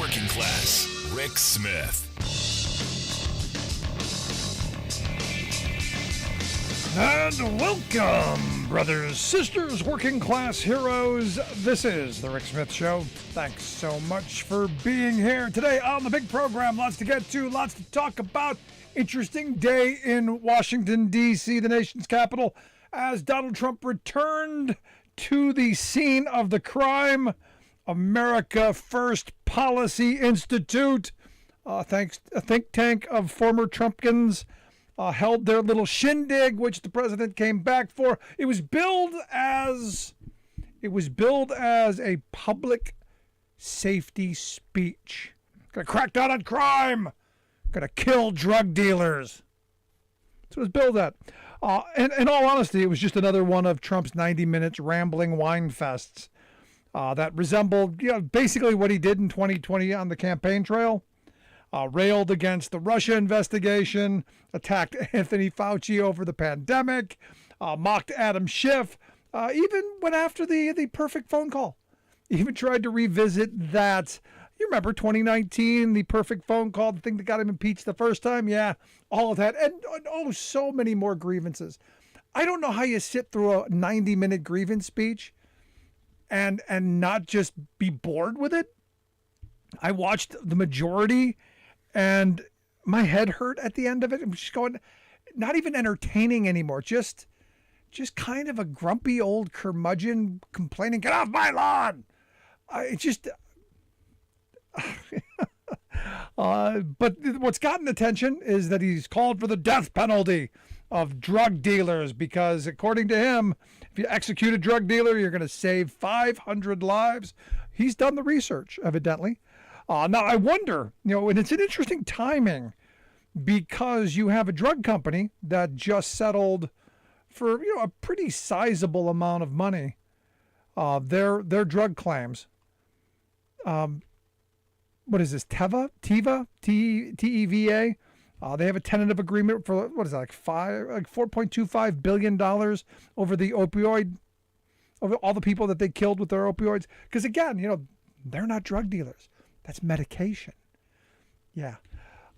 working class, Rick Smith. And welcome, brothers, sisters, working class heroes. This is The Rick Smith Show. Thanks so much for being here today on the big program. Lots to get to, lots to talk about. Interesting day in Washington, D.C., the nation's capital, as Donald Trump returned to the scene of the crime. America First Policy Institute, thanks a think tank of former Trumpkins, held their little shindig, which the president came back for. It was billed as a public safety speech. Gonna crack down on crime. Gonna kill drug dealers. That's what it was billed at. And in all honesty, it was just another one of Trump's 90 minutes rambling wine fests that resembled, basically what he did in 2020 on the campaign trail. Railed against the Russia investigation, attacked Anthony Fauci over the pandemic, mocked Adam Schiff, even went after the perfect phone call. Even tried to revisit that. You remember 2019, the perfect phone call, the thing that got him impeached the first time? Yeah, all of that. And so many more grievances. I don't know how you sit through a 90-minute grievance speech and not just be bored with it. I watched the majority, and my head hurt at the end of it. I'm just going, not even entertaining anymore. Just kind of a grumpy old curmudgeon complaining, "Get off my lawn!" But what's gotten attention is that he's called for the death penalty of drug dealers because, according to him, if you execute a drug dealer, you're going to save 500 lives. He's done the research, evidently. Now, I wonder, and it's an interesting timing because you have a drug company that just settled for, a pretty sizable amount of money, their drug claims. What is this? Teva, T-E-V-A. They have a tentative agreement for, what is that, like $4.25 billion over the opioid, over all the people that they killed with their opioids. Because again, they're not drug dealers. That's medication. Yeah.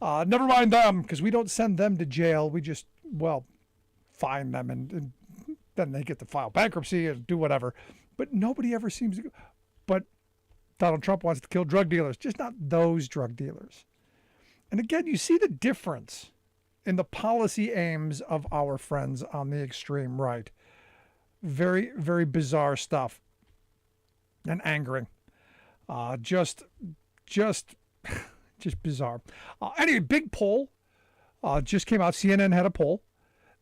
Never mind them, because we don't send them to jail. We just, fine them and then they get to file bankruptcy and do whatever. But nobody ever seems to go. But Donald Trump wants to kill drug dealers, just not those drug dealers. And again, you see the difference in the policy aims of our friends on the extreme right. Very, very bizarre stuff and angering. Just bizarre. Anyway, big poll just came out. CNN had a poll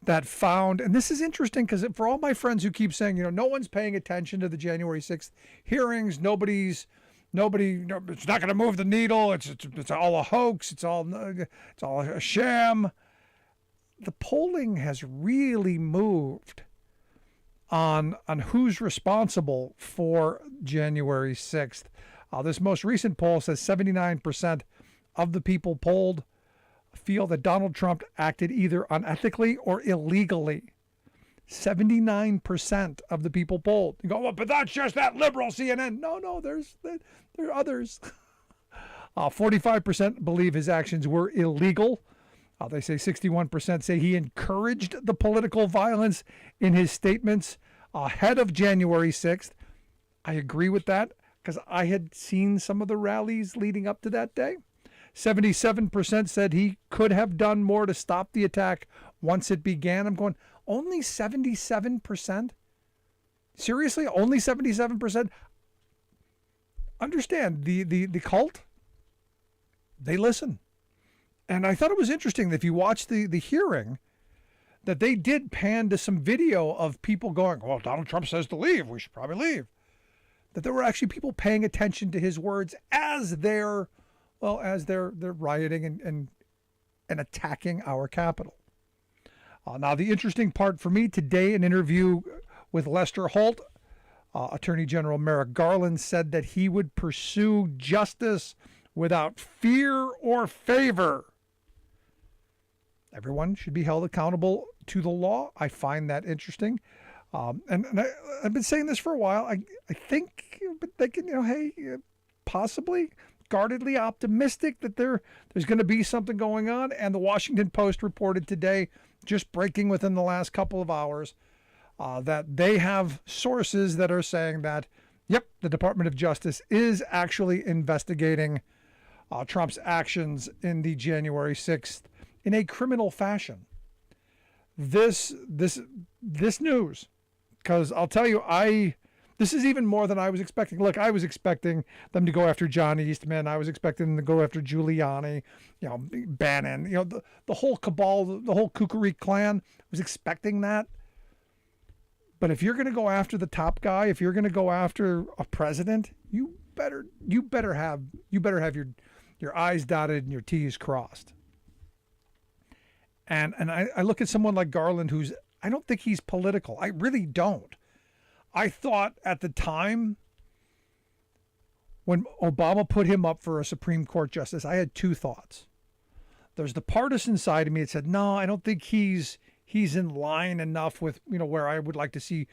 that found, and this is interesting because for all my friends who keep saying, no one's paying attention to the January 6th hearings, nobody, it's not going to move the needle. It's all a hoax. It's all a sham. The polling has really moved on who's responsible for January 6th. This most recent poll says 79% of the people polled feel that Donald Trump acted either unethically or illegally. 79% of the people polled. You go, but that's just that liberal CNN. No, there are others. 45% believe his actions were illegal. They say 61% say he encouraged the political violence in his statements ahead of January 6th. I agree with that because I had seen some of the rallies leading up to that day. 77% said he could have done more to stop the attack once it began. I'm going, only 77%? Seriously? Only 77%? Understand, the cult, they listen. And I thought it was interesting that if you watch the hearing, that they did pan to some video of people going, well, Donald Trump says to leave. We should probably leave. That there were actually people paying attention to his words as they're rioting and attacking our Capitol. Now, the interesting part for me today, an interview with Lester Holt, Attorney General Merrick Garland said that he would pursue justice without fear or favor. Everyone should be held accountable to the law. I find that interesting. And I've been saying this for a while. I think, but they can, possibly guardedly optimistic that there's going to be something going on. And the Washington Post reported today, just breaking within the last couple of hours, that they have sources that are saying that, yep, the Department of Justice is actually investigating Trump's actions in the January 6th in a criminal fashion. This news, because I'll tell you, this is even more than I was expecting. Look, I was expecting them to go after John Eastman. I was expecting them to go after Giuliani, Bannon, the whole cabal, the whole Kukuri clan. I was expecting that. But if you're going to go after the top guy, if you're going to go after a president, you better have your I's dotted and your T's crossed. And I look at someone like Garland, I don't think he's political. I really don't. I thought at the time when Obama put him up for a Supreme Court justice, I had two thoughts. There's the partisan side of me that said, no, I don't think he's in line enough with, where I would like to see,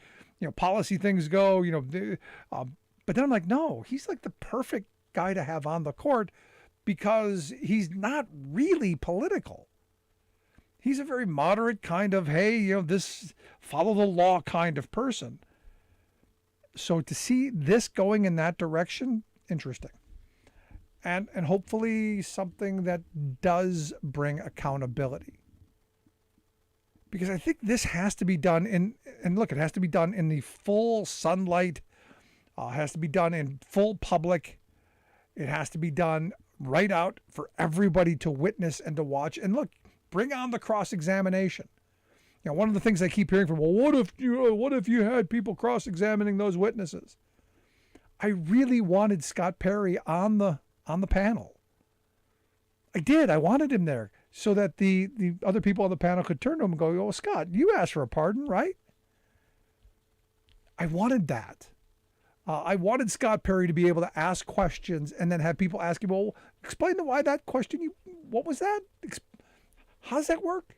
policy things go, but then I'm like, no, he's like the perfect guy to have on the court because he's not really political. He's a very moderate kind of, hey, this follow the law kind of person. So to see this going in that direction, interesting. And hopefully something that does bring accountability. Because I think this has to be done it has to be done in the full sunlight, has to be done in full public. It has to be done right out for everybody to witness and to watch. And look, bring on the cross-examination. One of the things I keep hearing from, well, what if you had people cross-examining those witnesses? I really wanted Scott Perry on the panel. I did. I wanted him there so that the other people on the panel could turn to him and go, oh, Scott, you asked for a pardon, right? I wanted that. I wanted Scott Perry to be able to ask questions and then have people ask him, well, explain why that question, what was that? How does that work?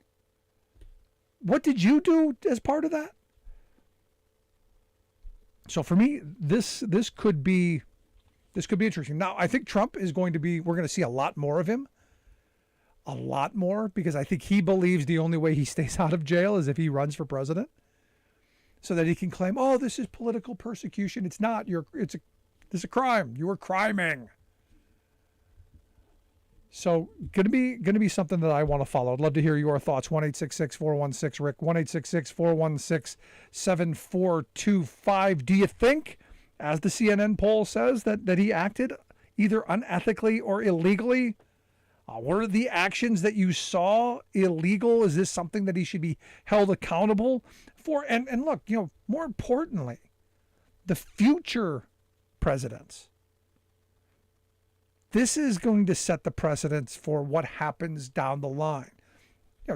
What did you do as part of that? So for me, this could be interesting. Now, I think Trump we're going to see a lot more of him. A lot more, because I think he believes the only way he stays out of jail is if he runs for president. So that he can claim, oh, this is political persecution. It's not. It's a crime. You were criming. So going to be something that I want to follow. I'd love to hear your thoughts. 1-866-416-RICK, 1-866-416-7425. Do you think, as the CNN poll says, that he acted either unethically or illegally? Were the actions that you saw illegal? Is this something that he should be held accountable for? And look, more importantly, the future presidents. This is going to set the precedents for what happens down the line.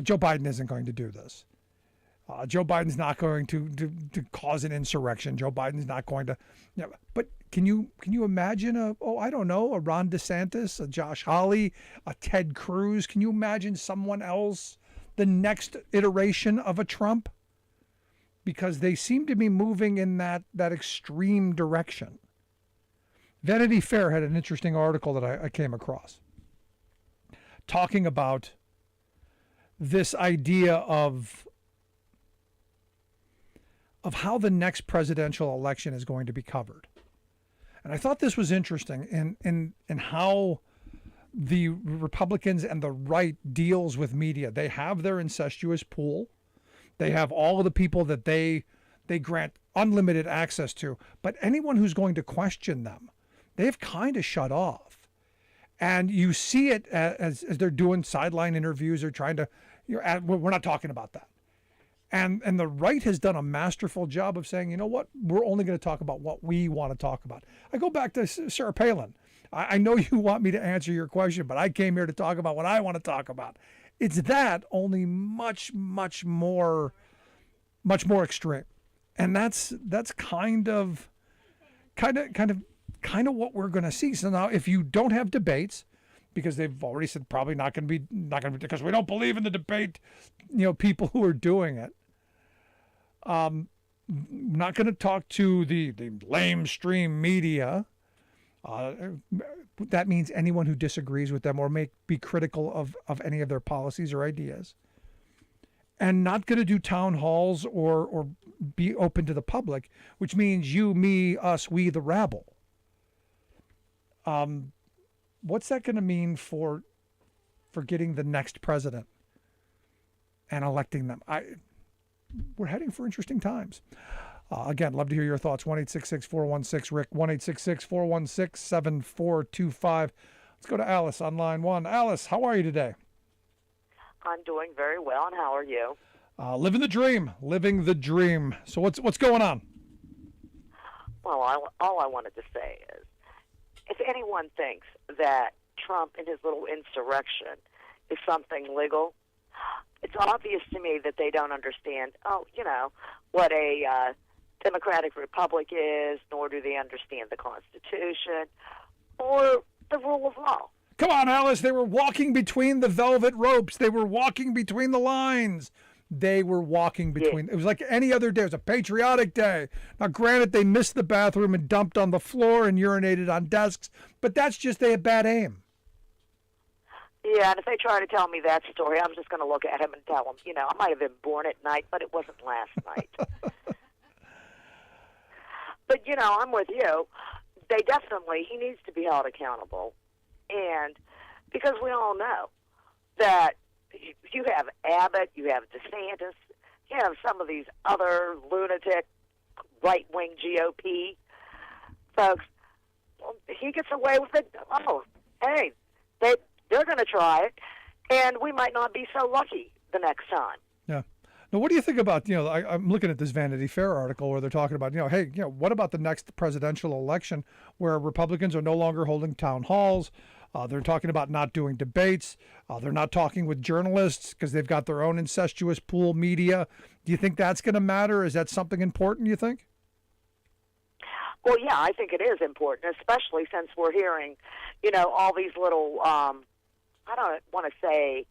Joe Biden isn't going to do this. Joe Biden's not going to cause an insurrection. Joe Biden's not going to. But can you imagine a Ron DeSantis, a Josh Hawley, a Ted Cruz? Can you imagine someone else, the next iteration of a Trump? Because they seem to be moving in that extreme direction. Vanity Fair had an interesting article that I came across talking about this idea of how the next presidential election is going to be covered. And I thought this was interesting in how the Republicans and the right deals with media. They have their incestuous pool. They have all of the people that they grant unlimited access to. But anyone who's going to question them, they've kind of shut off. And you see it as they're doing sideline interviews or trying to, we're not talking about that. And the right has done a masterful job of saying, you know what, we're only going to talk about what we want to talk about. I go back to Sarah Palin. I know you want me to answer your question, but I came here to talk about what I want to talk about. It's that, only much more extreme. And that's kind of what we're going to see. So now, if you don't have debates, because they've already said probably not going to be because we don't believe in the debate, people who are doing it. Not going to talk to the lamestream media. That means anyone who disagrees with them or may be critical of any of their policies or ideas. And not going to do town halls or be open to the public, which means you, me, us, we, the rabble. What's that going to mean for getting the next president and electing them? We're heading for interesting times. Again, love to hear your thoughts. 1-866-416-RICK, 1-866-416-7425. Let's go to Alice on line 1. Alice, how are you today? I'm doing very well, and how are you? Living the dream. So what's going on? Well, all I wanted to say is, if anyone thinks that Trump and his little insurrection is something legal, it's obvious to me that they don't understand, what a democratic republic is, nor do they understand the Constitution or the rule of law. Come on, Alice. They were walking between the velvet ropes. They were walking between the lines. They were walking between. It was like any other day. It was a patriotic day. Now, granted, they missed the bathroom and dumped on the floor and urinated on desks, but that's just they had bad aim. Yeah, and if they try to tell me that story, I'm just going to look at him and tell him, I might have been born at night, but it wasn't last night. But, I'm with you. He needs to be held accountable. And because we all know that you have Abbott, you have DeSantis, you have some of these other lunatic right-wing GOP folks, well, he gets away with it. Oh, hey, they're going to try it, and we might not be so lucky the next time. Yeah. Now, what do you think about, I'm looking at this Vanity Fair article where they're talking about, what about the next presidential election where Republicans are no longer holding town halls? They're talking about not doing debates. They're not talking with journalists because they've got their own incestuous pool media. Do you think that's going to matter? Is that something important, you think? Well, yeah, I think it is important, especially since we're hearing, all these little, I don't want to say,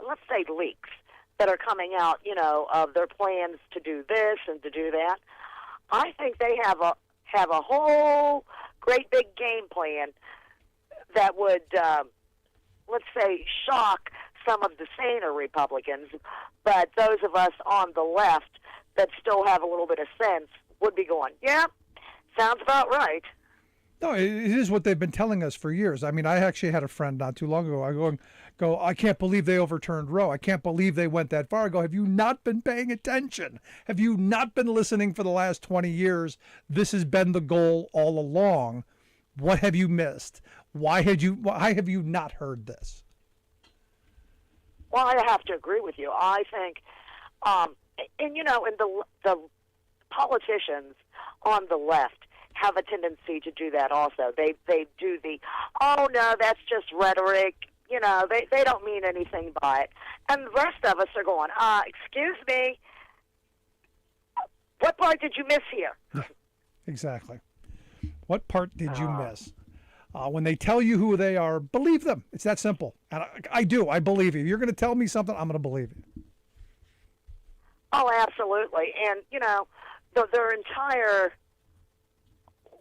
let's say leaks that are coming out, of their plans to do this and to do that. I think they have a whole great big game plan that would, let's say, shock some of the saner Republicans, but those of us on the left that still have a little bit of sense would be going, yeah, sounds about right. No, it is what they've been telling us for years. I mean, I actually had a friend not too long ago. I can't believe they overturned Roe. I can't believe they went that far. I go, have you not been paying attention? Have you not been listening for the last 20 years? This has been the goal all along. What have you missed? Why have you not heard this? Well, I have to agree with you. I think, and the politicians on the left have a tendency to do that also. They do the, oh no, that's just rhetoric. They don't mean anything by it. And the rest of us are going, excuse me, what part did you miss here? Exactly. What part did you miss? When they tell you who they are, believe them. It's that simple. And I do. I believe you. You're going to tell me something, I'm going to believe you. Oh, absolutely. And, their entire,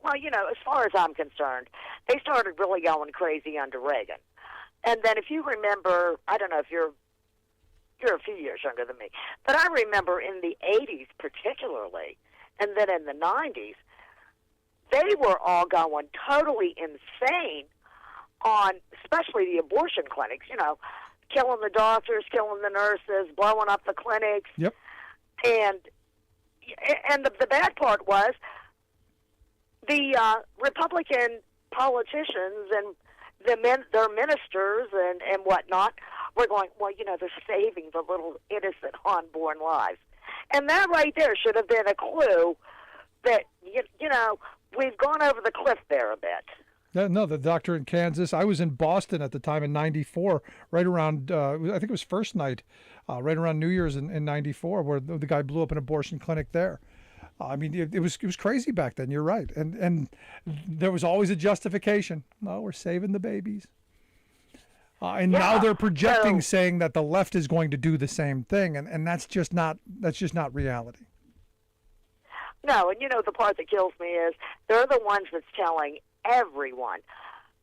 as far as I'm concerned, they started really going crazy under Reagan. And then if you remember, I don't know if you're a few years younger than me, but I remember in the 80s particularly, and then in the 90s, they were all going totally insane on, especially the abortion clinics, killing the doctors, killing the nurses, blowing up the clinics. Yep. And the bad part was the Republican politicians and their ministers and whatnot were going, well, they're saving the little innocent unborn lives. And that right there should have been a clue that, we've gone over the cliff there a bit. No, the doctor in Kansas. I was in Boston at the time in '94, right around, I think it was first night, right around New Year's in '94, where the guy blew up an abortion clinic there. I mean, it was crazy back then. You're right. And there was always a justification. No, we're saving the babies. Now they're projecting, saying that the left is going to do the same thing. And that's just not reality. No, and the part that kills me is they're the ones that's telling everyone.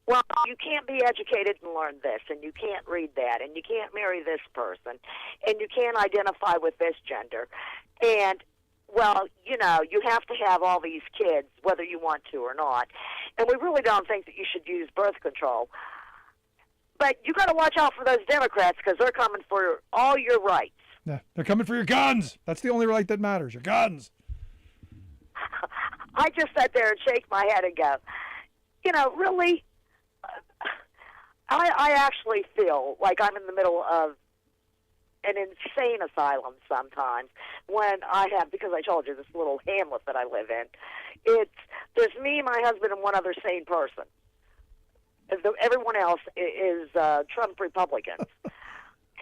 Well, you can't be educated and learn this, and you can't read that, and you can't marry this person, and you can't identify with this gender. And, well, you know, you have to have all these kids, whether you want to or not. And we really don't think that you should use birth control. But you got to watch out for those Democrats because they're coming for all your rights. Yeah, they're coming for your guns. That's the only right that matters, your guns. I just sat there and shake my head and go, you know, really? I actually feel like I'm in the middle of an insane asylum sometimes when I have, because I told you, this little hamlet that I live in. There's me, my husband, and one other sane person. Everyone else is Trump Republicans.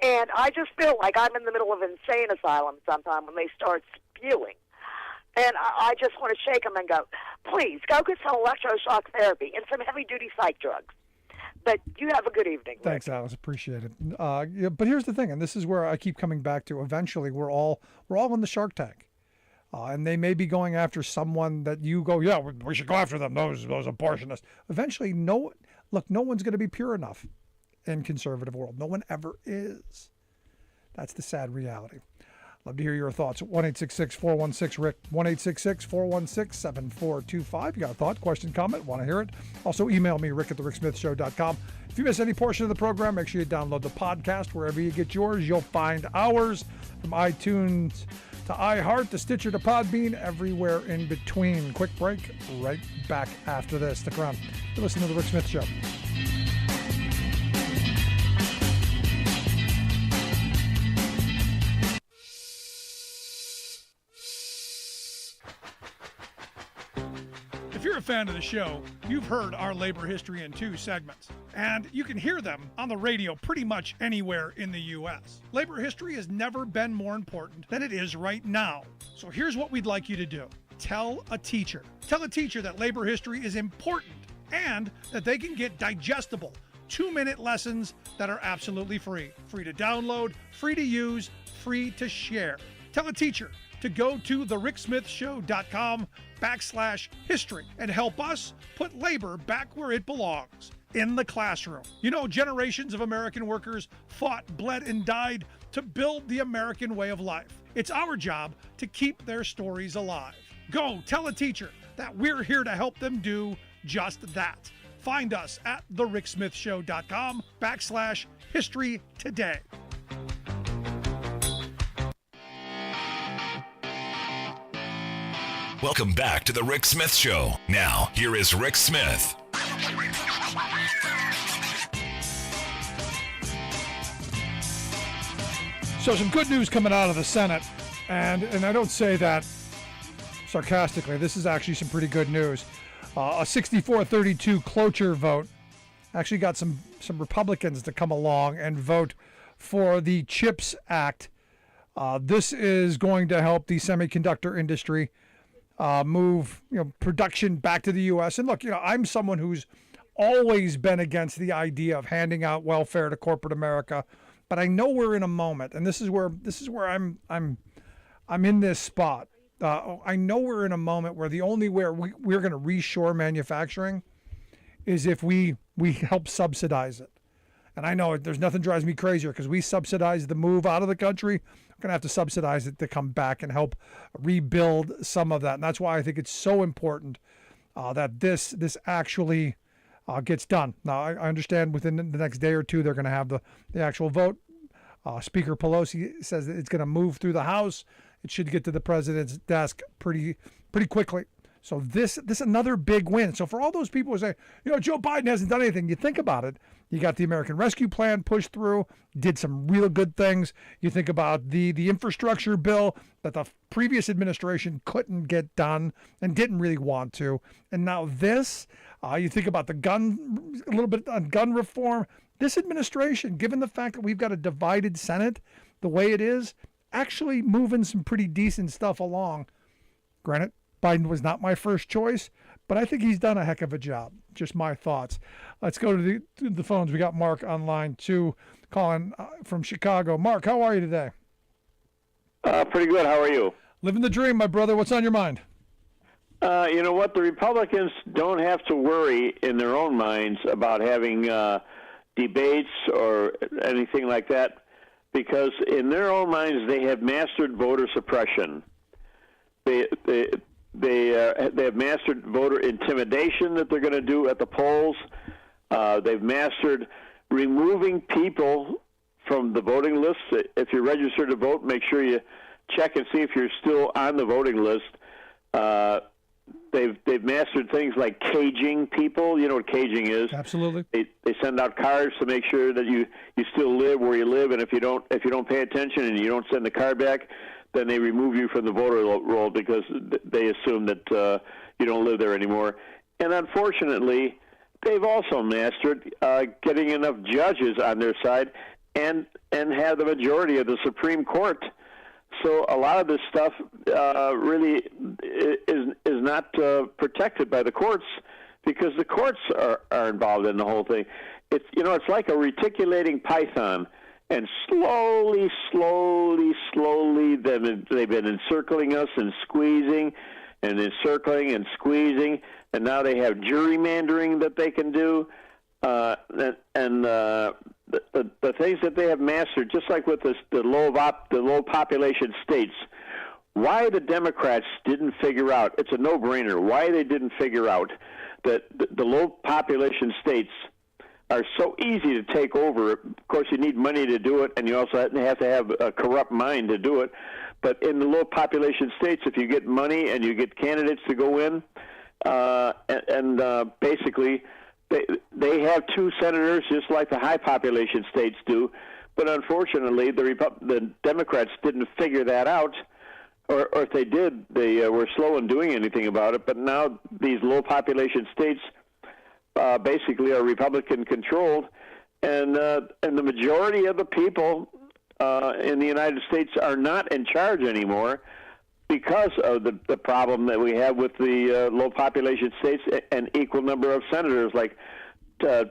And I just feel like I'm in the middle of an insane asylum sometime when they start spewing. And I just want to shake them and go, please, go get some electroshock therapy and some heavy-duty psych drugs. But you have a good evening, Rick. Thanks, Alice. Appreciate it. Yeah, but here's the thing, and this is where I keep coming back to. Eventually, we're all in the Shark Tank. And they may be going after someone that you go, yeah, we should go after them, those abortionists. Eventually, no one's going to be pure enough in conservative world. No one ever is. That's the sad reality. Love to hear your thoughts. 1-866-416-RICK, 1-866-416-7425. You got a thought, question, comment, want to hear it? Also, email me, rick@thericksmithshow.com. If you miss any portion of the program, make sure you download the podcast. Wherever you get yours, you'll find ours, from iTunes to iHeart to Stitcher to Podbean, everywhere in between. Quick break, right back after this. Stick around. You're listening to The Rick Smith Show. If you're a fan of the show, you've heard our labor history in 2 segments, and you can hear them on the radio pretty much anywhere in the U.S. Labor history has never been more important than it is right now. So here's what we'd like you to do. Tell a teacher. Tell a teacher that labor history is important and that they can get digestible 2-minute lessons that are absolutely free. Free to download, free to use, free to share. Tell a teacher to go to thericksmithshow.com/history and help us put labor back where it belongs, in the classroom. You know, generations of American workers fought, bled, and died to build the American way of life. It's our job to keep their stories alive. Go tell a teacher that we're here to help them do just that. Find us at thericksmithshow.com/history today. Welcome back to The Rick Smith Show. Now, here is Rick Smith. So some good news coming out of the Senate, and I don't say that sarcastically. This is actually some pretty good news. A 64-32 cloture vote actually got some Republicans to come along and vote for the CHIPS Act. This is going to help the semiconductor industry move, production back to the U.S. And look, I'm someone who's always been against the idea of handing out welfare to corporate America, but I know we're in a moment, and this is where I'm in this spot. I know we're in a moment where the only way we're going to reshore manufacturing is if we help subsidize it. And I know there's nothing drives me crazier because we subsidize the move out of the country. We're going to have to subsidize it to come back and help rebuild some of that. And that's why I think it's so important that this actually gets done. Now, I understand within the next day or two, they're going to have the actual vote. Speaker Pelosi says that it's going to move through the House. It should get to the president's desk pretty quickly. So this another big win. So for all those people who say, Joe Biden hasn't done anything, you think about it. You got the American Rescue Plan pushed through, did some real good things. You think about the infrastructure bill that the previous administration couldn't get done and didn't really want to. And now this, you think about a little bit on gun reform. This administration, given the fact that we've got a divided Senate the way it is, actually moving some pretty decent stuff along. Granted, Biden was not my first choice, but I think he's done a heck of a job. Just my thoughts. Let's go to the phones. We got Mark on line 2 calling from Chicago. Mark, how are you today? Pretty good. How are you? Living the dream, my brother. What's on your mind? You know what? The Republicans don't have to worry in their own minds about having debates or anything like that, because in their own minds they have mastered voter suppression. They have mastered voter intimidation that they're going to do at the polls. They've mastered removing people from the voting list. If you're registered to vote, make sure you check and see if you're still on the voting list. They've mastered things like caging people. You know what caging is? Absolutely. They send out cards to make sure that you still live where you live, and if you don't pay attention and you don't send the card back, then they remove you from the voter roll because they assume that you don't live there anymore. And unfortunately, they've also mastered getting enough judges on their side and have the majority of the Supreme Court. So a lot of this stuff really is not protected by the courts, because the courts are involved in the whole thing. It's like a reticulating python, and slowly, they've been encircling us and squeezing, and encircling and squeezing, and now they have gerrymandering that they can do, the things that they have mastered, just like with the low population states. Why the Democrats didn't figure out, it's a no-brainer, why they didn't figure out that the low population states are so easy to take over. Of course, you need money to do it, and you also have to have a corrupt mind to do it. But in the low population states, if you get money and you get candidates to go in, basically they have two senators just like the high population states do. But unfortunately, the Democrats didn't figure that out, or if they did, they were slow in doing anything about it. But now these low population states basically are Republican controlled, and the majority of the people in the United States are not in charge anymore because of the problem that we have with the low population states and equal number of senators, like 2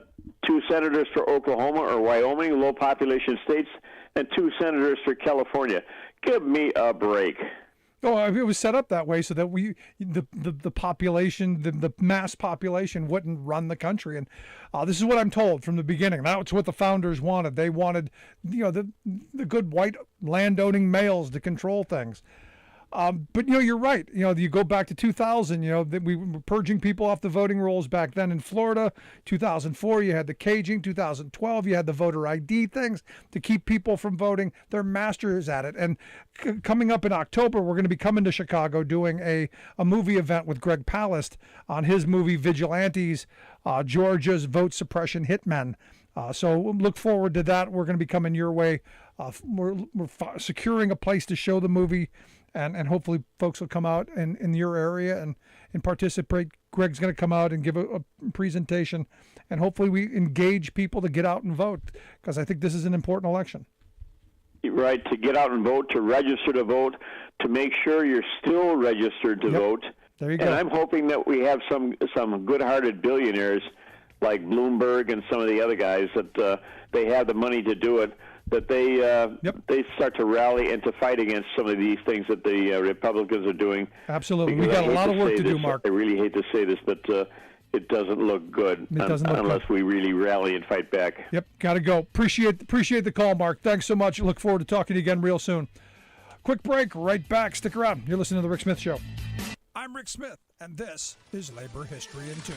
senators for Oklahoma or Wyoming, low population states, and 2 senators for California. Give me a break. Oh, it was set up that way so that the population, the mass population, wouldn't run the country. And this is what I'm told from the beginning. That's what the founders wanted. They wanted, the good white landowning males to control things. But you're right. You go back to 2000. We were purging people off the voting rolls back then in Florida. 2004, you had the caging. 2012, you had the voter ID things to keep people from voting. They're masters at it. And coming up in October, we're going to be coming to Chicago doing a movie event with Greg Palast on his movie Vigilantes, Georgia's vote suppression hitmen. So look forward to that. We're going to be coming your way. We're securing a place to show the movie. And hopefully folks will come out in your area and participate. Greg's going to come out and give a presentation, and hopefully we engage people to get out and vote, because I think this is an important election. Right, to get out and vote, to register to vote, to make sure you're still registered to vote. There you go. And I'm hoping that we have some good-hearted billionaires like Bloomberg and some of the other guys that they have the money to do it, that they start to rally and to fight against some of these things that the Republicans are doing. Absolutely. We got a lot of work to do, Mark. I really hate to say this, but it doesn't look good unless we really rally and fight back. Yep, got to go. Appreciate the call, Mark. Thanks so much. Look forward to talking to you again real soon. Quick break, right back. Stick around. You're listening to The Rick Smith Show. I'm Rick Smith, and this is Labor History in 2.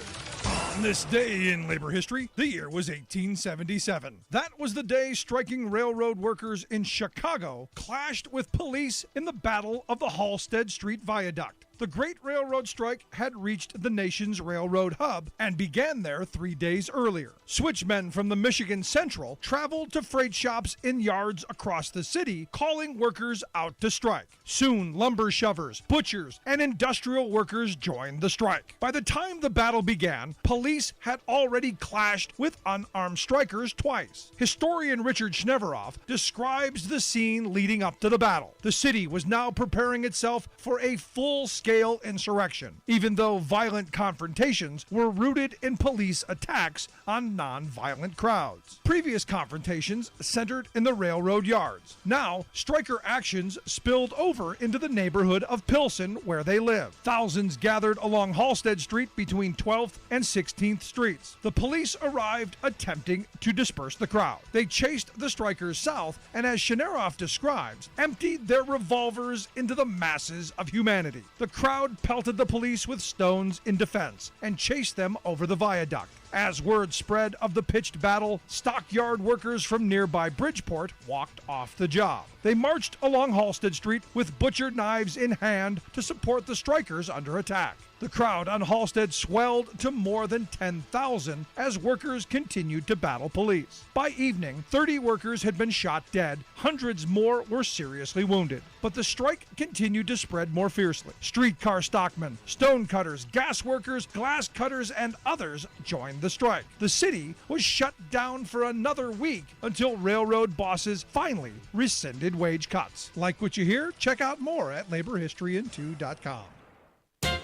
On this day in labor history, the year was 1877. That was the day striking railroad workers in Chicago clashed with police in the Battle of the Halsted Street Viaduct. The Great Railroad Strike had reached the nation's railroad hub and began there 3 days earlier. Switchmen from the Michigan Central traveled to freight shops in yards across the city, calling workers out to strike. Soon, lumber shovers, butchers, and industrial workers joined the strike. By the time the battle began, police had already clashed with unarmed strikers twice. Historian Richard Schneveroff describes the scene leading up to the battle. The city was now preparing itself for a full-scale large-scale insurrection, even though violent confrontations were rooted in police attacks on non-violent crowds. Previous confrontations centered in the railroad yards. Now, striker actions spilled over into the neighborhood of Pilsen, where they live. Thousands gathered along Halsted Street between 12th and 16th Streets. The police arrived attempting to disperse the crowd. They chased the strikers south and, as Shanaroff describes, emptied their revolvers into the masses of humanity. The crowd pelted the police with stones in defense and chased them over the viaduct. As word spread of the pitched battle, stockyard workers from nearby Bridgeport walked off the job. They marched along Halsted Street with butcher knives in hand to support the strikers under attack. The crowd on Halsted swelled to more than 10,000 as workers continued to battle police. By evening, 30 workers had been shot dead. Hundreds more were seriously wounded. But the strike continued to spread more fiercely. Streetcar stockmen, stone cutters, gas workers, glass cutters, and others joined the strike. The city was shut down for another week until railroad bosses finally rescinded wage cuts. Like what you hear? Check out more at laborhistoryin2.com.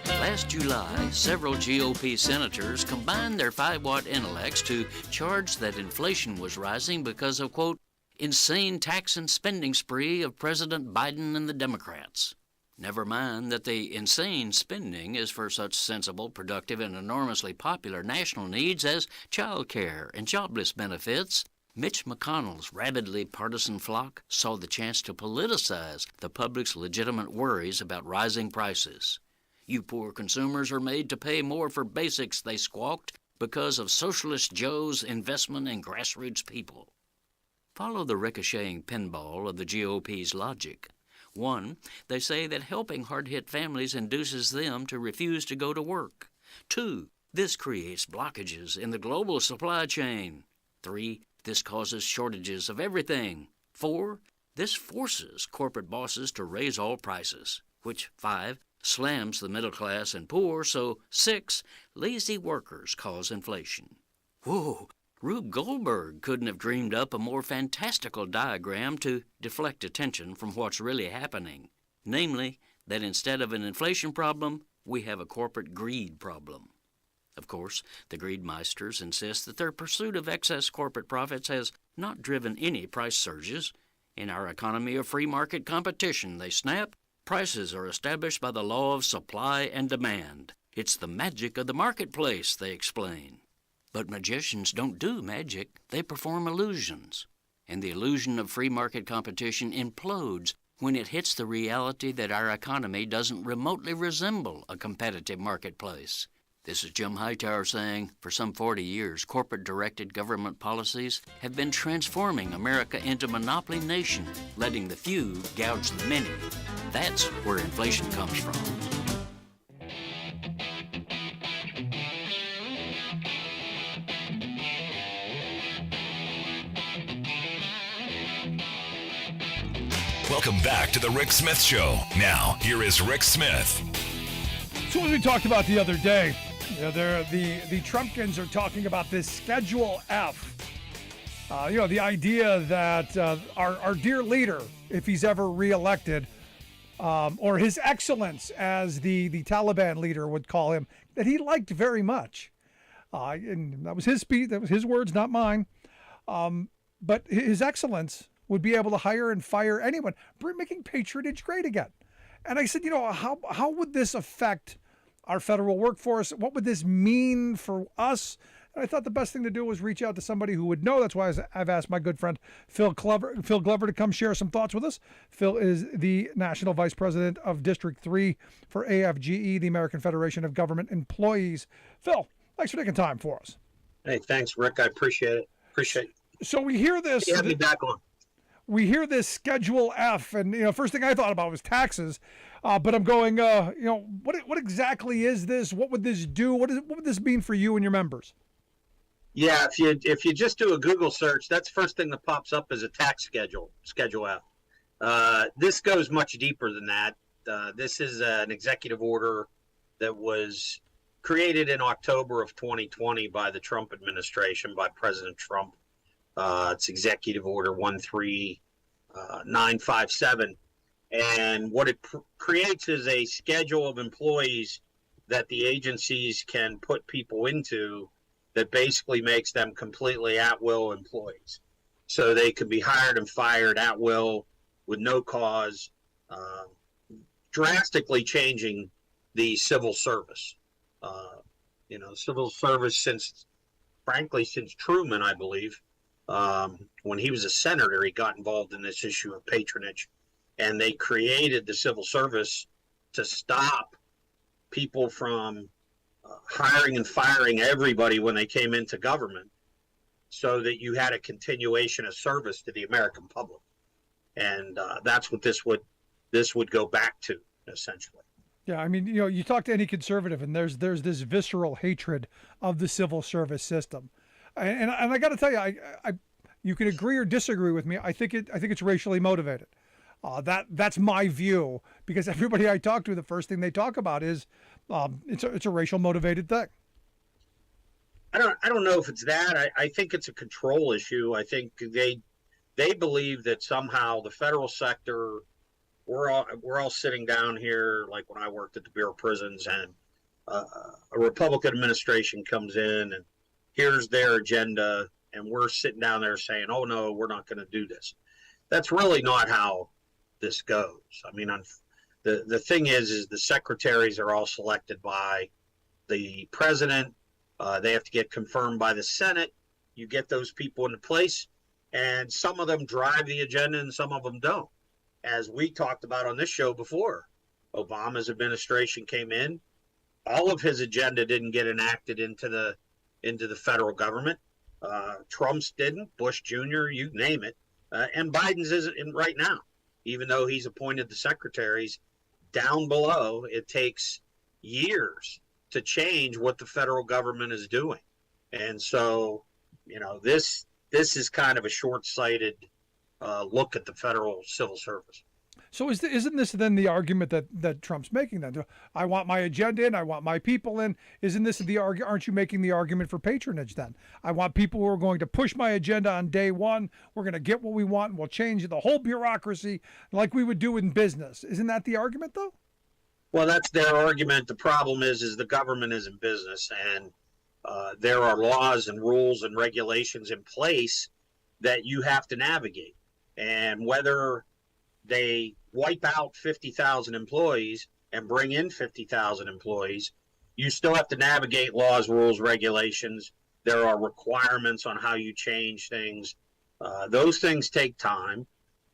Last July, several GOP senators combined their 5-watt intellects to charge that inflation was rising because of, quote, insane tax and spending spree of President Biden and the Democrats. Never mind that the insane spending is for such sensible, productive, and enormously popular national needs as child care and jobless benefits. Mitch McConnell's rabidly partisan flock saw the chance to politicize the public's legitimate worries about rising prices. You poor consumers are made to pay more for basics, they squawked, because of Socialist Joe's investment in grassroots people. Follow the ricocheting pinball of the GOP's logic. 1, they say that helping hard-hit families induces them to refuse to go to work. 2, this creates blockages in the global supply chain. 3, this causes shortages of everything. 4, this forces corporate bosses to raise all prices, which 5, slams the middle class and poor, so 6, lazy workers cause inflation. Whoa, Rube Goldberg couldn't have dreamed up a more fantastical diagram to deflect attention from what's really happening, namely that instead of an inflation problem, we have a corporate greed problem. Of course, the greedmeisters insist that their pursuit of excess corporate profits has not driven any price surges. In our economy of free market competition, they snap, prices are established by the law of supply and demand. It's the magic of the marketplace, they explain. But magicians don't do magic, they perform illusions. And the illusion of free market competition implodes when it hits the reality that our economy doesn't remotely resemble a competitive marketplace. This is Jim Hightower saying, for some 40 years, corporate-directed government policies have been transforming America into a monopoly nation, letting the few gouge the many. That's where inflation comes from. Welcome back to the Rick Smith Show. Now, here is Rick Smith. So as we talked about the other day, the Trumpkins are talking about this Schedule F. The idea that our dear leader, if he's ever reelected, or His Excellence, as the Taliban leader would call him, that he liked very much. And that was his speech, that was his words, not mine. But His Excellence would be able to hire and fire anyone, making patronage great again. And I said, how would this affect our federal workforce? What would this mean for us? And I thought the best thing to do was reach out to somebody who would know. That's why I've asked my good friend Phil Glover to come share some thoughts with us. Phil is the National Vice President of District 3 for AFGE, the American Federation of Government Employees. Phil, thanks for taking time for us. Hey, thanks, Rick. I appreciate it. So we hear this. You have me back on. We hear this Schedule F, and first thing I thought about was taxes. But I'm going, what exactly is this? What would this do? What would this mean for you and your members? Yeah, if you just do a Google search, that's the first thing that pops up as a tax Schedule F. This goes much deeper than that. This is an executive order that was created in October of 2020 by the Trump administration, by President Trump. It's Executive Order 13957. And what it creates is a schedule of employees that the agencies can put people into that basically makes them completely at-will employees. So they can be hired and fired at will with no cause, drastically changing the civil service. Civil service since Truman, I believe, when he was a senator, he got involved in this issue of patronage. And they created the civil service to stop people from hiring and firing everybody when they came into government, so that you had a continuation of service to the American public. And that's what this would go back to, essentially. Yeah, I mean, you talk to any conservative, and there's this visceral hatred of the civil service system, and I got to tell you, I you can agree or disagree with me. I think it's racially motivated. That's my view, because everybody I talk to, the first thing they talk about is it's a racial motivated thing. I don't know if it's that. I think it's a control issue. I think they believe that somehow the federal sector, we're all sitting down here, like when I worked at the Bureau of Prisons, and a Republican administration comes in and here's their agenda, and we're sitting down there saying, oh no, we're not going to do this. That's really not how this goes. I mean, the thing is the secretaries are all selected by the president. They have to get confirmed by the Senate. You get those people into place, and some of them drive the agenda and some of them don't. As we talked about on this show before, Obama's administration came in, all of his agenda didn't get enacted into the federal government. Trump's didn't, Bush Jr., you name it, and Biden's isn't right now. Even though he's appointed the secretaries, down below, it takes years to change what the federal government is doing. And so, this is kind of a short-sighted look at the federal civil service. So isn't this then the argument that Trump's making then? I want my agenda in, I want my people in. Isn't this the argument? Aren't you making the argument for patronage then? I want people who are going to push my agenda on day one. We're going to get what we want, and we'll change the whole bureaucracy like we would do in business. Isn't that the argument, though? Well, that's their argument. The problem is the government is in business, and there are laws and rules and regulations in place that you have to navigate. And whether they wipe out 50,000 employees and bring in 50,000 employees, you still have to navigate laws, rules, regulations. There are requirements on how you change things. Those things take time.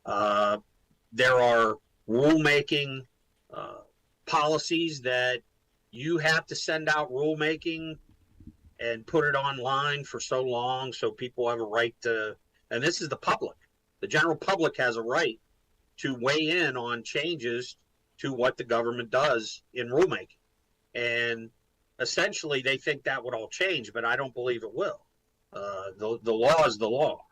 There are rulemaking policies that you have to send out rulemaking and put it online for so long so people have a right to, and this is the public. The general public has a right to weigh in on changes to what the government does in rulemaking. And essentially they think that would all change, but I don't believe it will. The law is the law.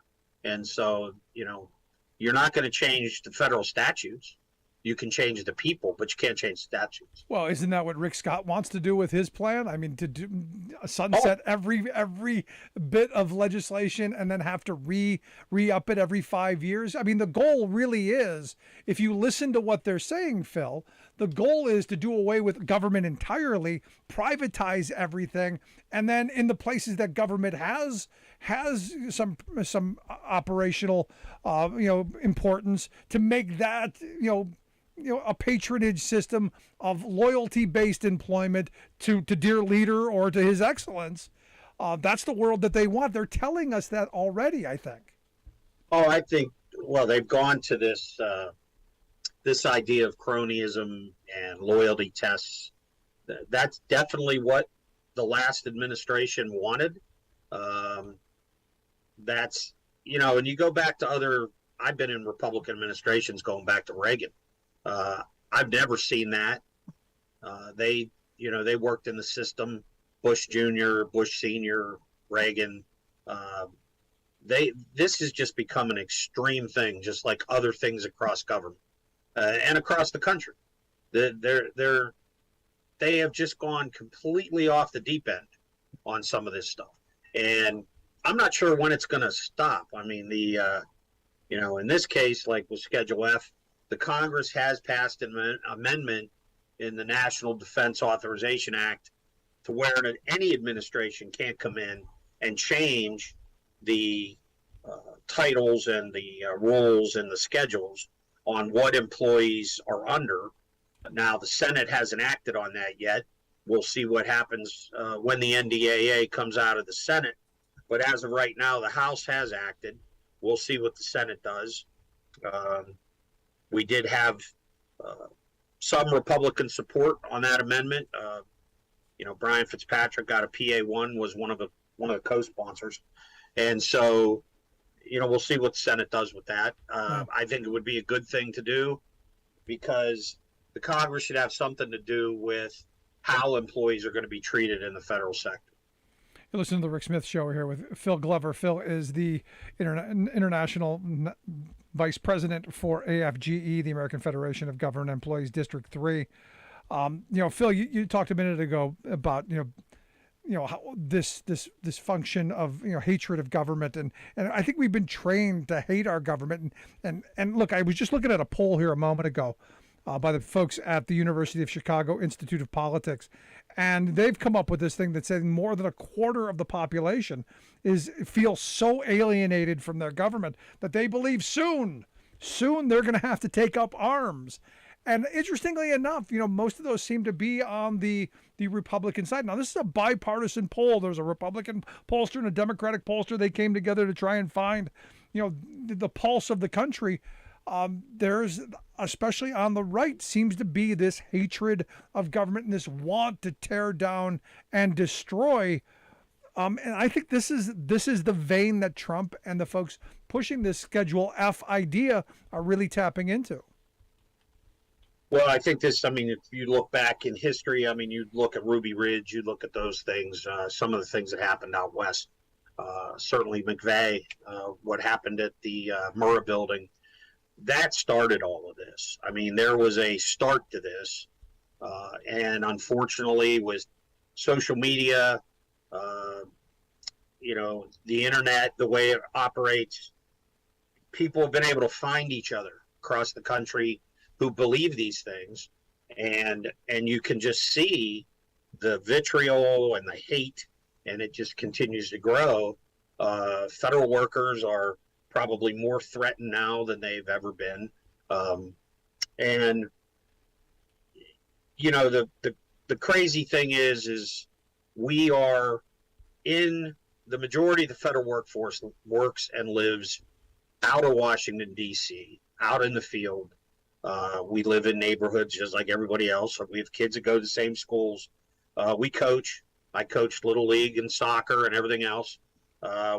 And so, you're not going to change the federal statutes. You can change the people, but you can't change statutes. Well, isn't that what Rick Scott wants to do with his plan? I mean, to sunset every bit of legislation and then have to re-up it every 5 years. I mean, the goal really is, if you listen to what they're saying, Phil, the goal is to do away with government entirely, privatize everything, and then in the places that government has some operational importance, to make that a patronage system of loyalty-based employment to dear leader or to his excellence. That's the world that they want. They're telling us that already, I think. Oh, I think, well, they've gone to this this idea of cronyism and loyalty tests. That's definitely what the last administration wanted. That's, and you go back to I've been in Republican administrations going back to Reagan. I've never seen that. They worked in the system, Bush Jr., Bush Sr., Reagan. This has just become an extreme thing, just like other things across government and across the country. They have just gone completely off the deep end on some of this stuff, and I'm not sure when it's going to stop. I mean, in this case, like with Schedule F, the Congress has passed an amendment in the National Defense Authorization Act to where any administration can't come in and change the titles and the rules and the schedules on what employees are under. Now, the Senate hasn't acted on that yet. We'll see what happens when the NDAA comes out of the Senate. But as of right now, the House has acted. We'll see what the Senate does. We did have some Republican support on that amendment. Brian Fitzpatrick got a PA1, was one of the co-sponsors, and so we'll see what the Senate does with that. I think it would be a good thing to do because the Congress should have something to do with how employees are going to be treated in the federal sector. You listen to the Rick Smith Show here with Phil Glover. Phil is the international vice president for AFGE, the American Federation of Government Employees, District 3. Phil, you talked a minute ago about how this function of hatred of government, and I think we've been trained to hate our government. And look, I was just looking at a poll here a moment ago by the folks at the University of Chicago Institute of Politics, and they've come up with this thing that says more than a quarter of the population feel so alienated from their government that they believe soon they're going to have to take up arms. And interestingly enough, most of those seem to be on the Republican side. Now, this is a bipartisan poll. There's a Republican pollster and a Democratic pollster. They came together to try and find, the pulse of the country. There's, especially on the right, seems to be this hatred of government and this want to tear down and destroy. And I think this is the vein that Trump and the folks pushing this Schedule F idea are really tapping into. Well, I think if you look back in history, you look at Ruby Ridge, you look at those things, some of the things that happened out west, certainly McVeigh, what happened at the Murrah building, that started all of this. There was a start to this, and unfortunately with social media, the internet, the way it operates, people have been able to find each other across the country who believe these things, and you can just see the vitriol and the hate, and it just continues to grow. Federal workers are probably more threatened now than they've ever been, and the crazy thing is we are in the majority of the federal workforce works and lives out of Washington, D.C., out in the field. We live in neighborhoods just like everybody else. We have kids that go to the same schools. We coach. I coached Little League and soccer and everything else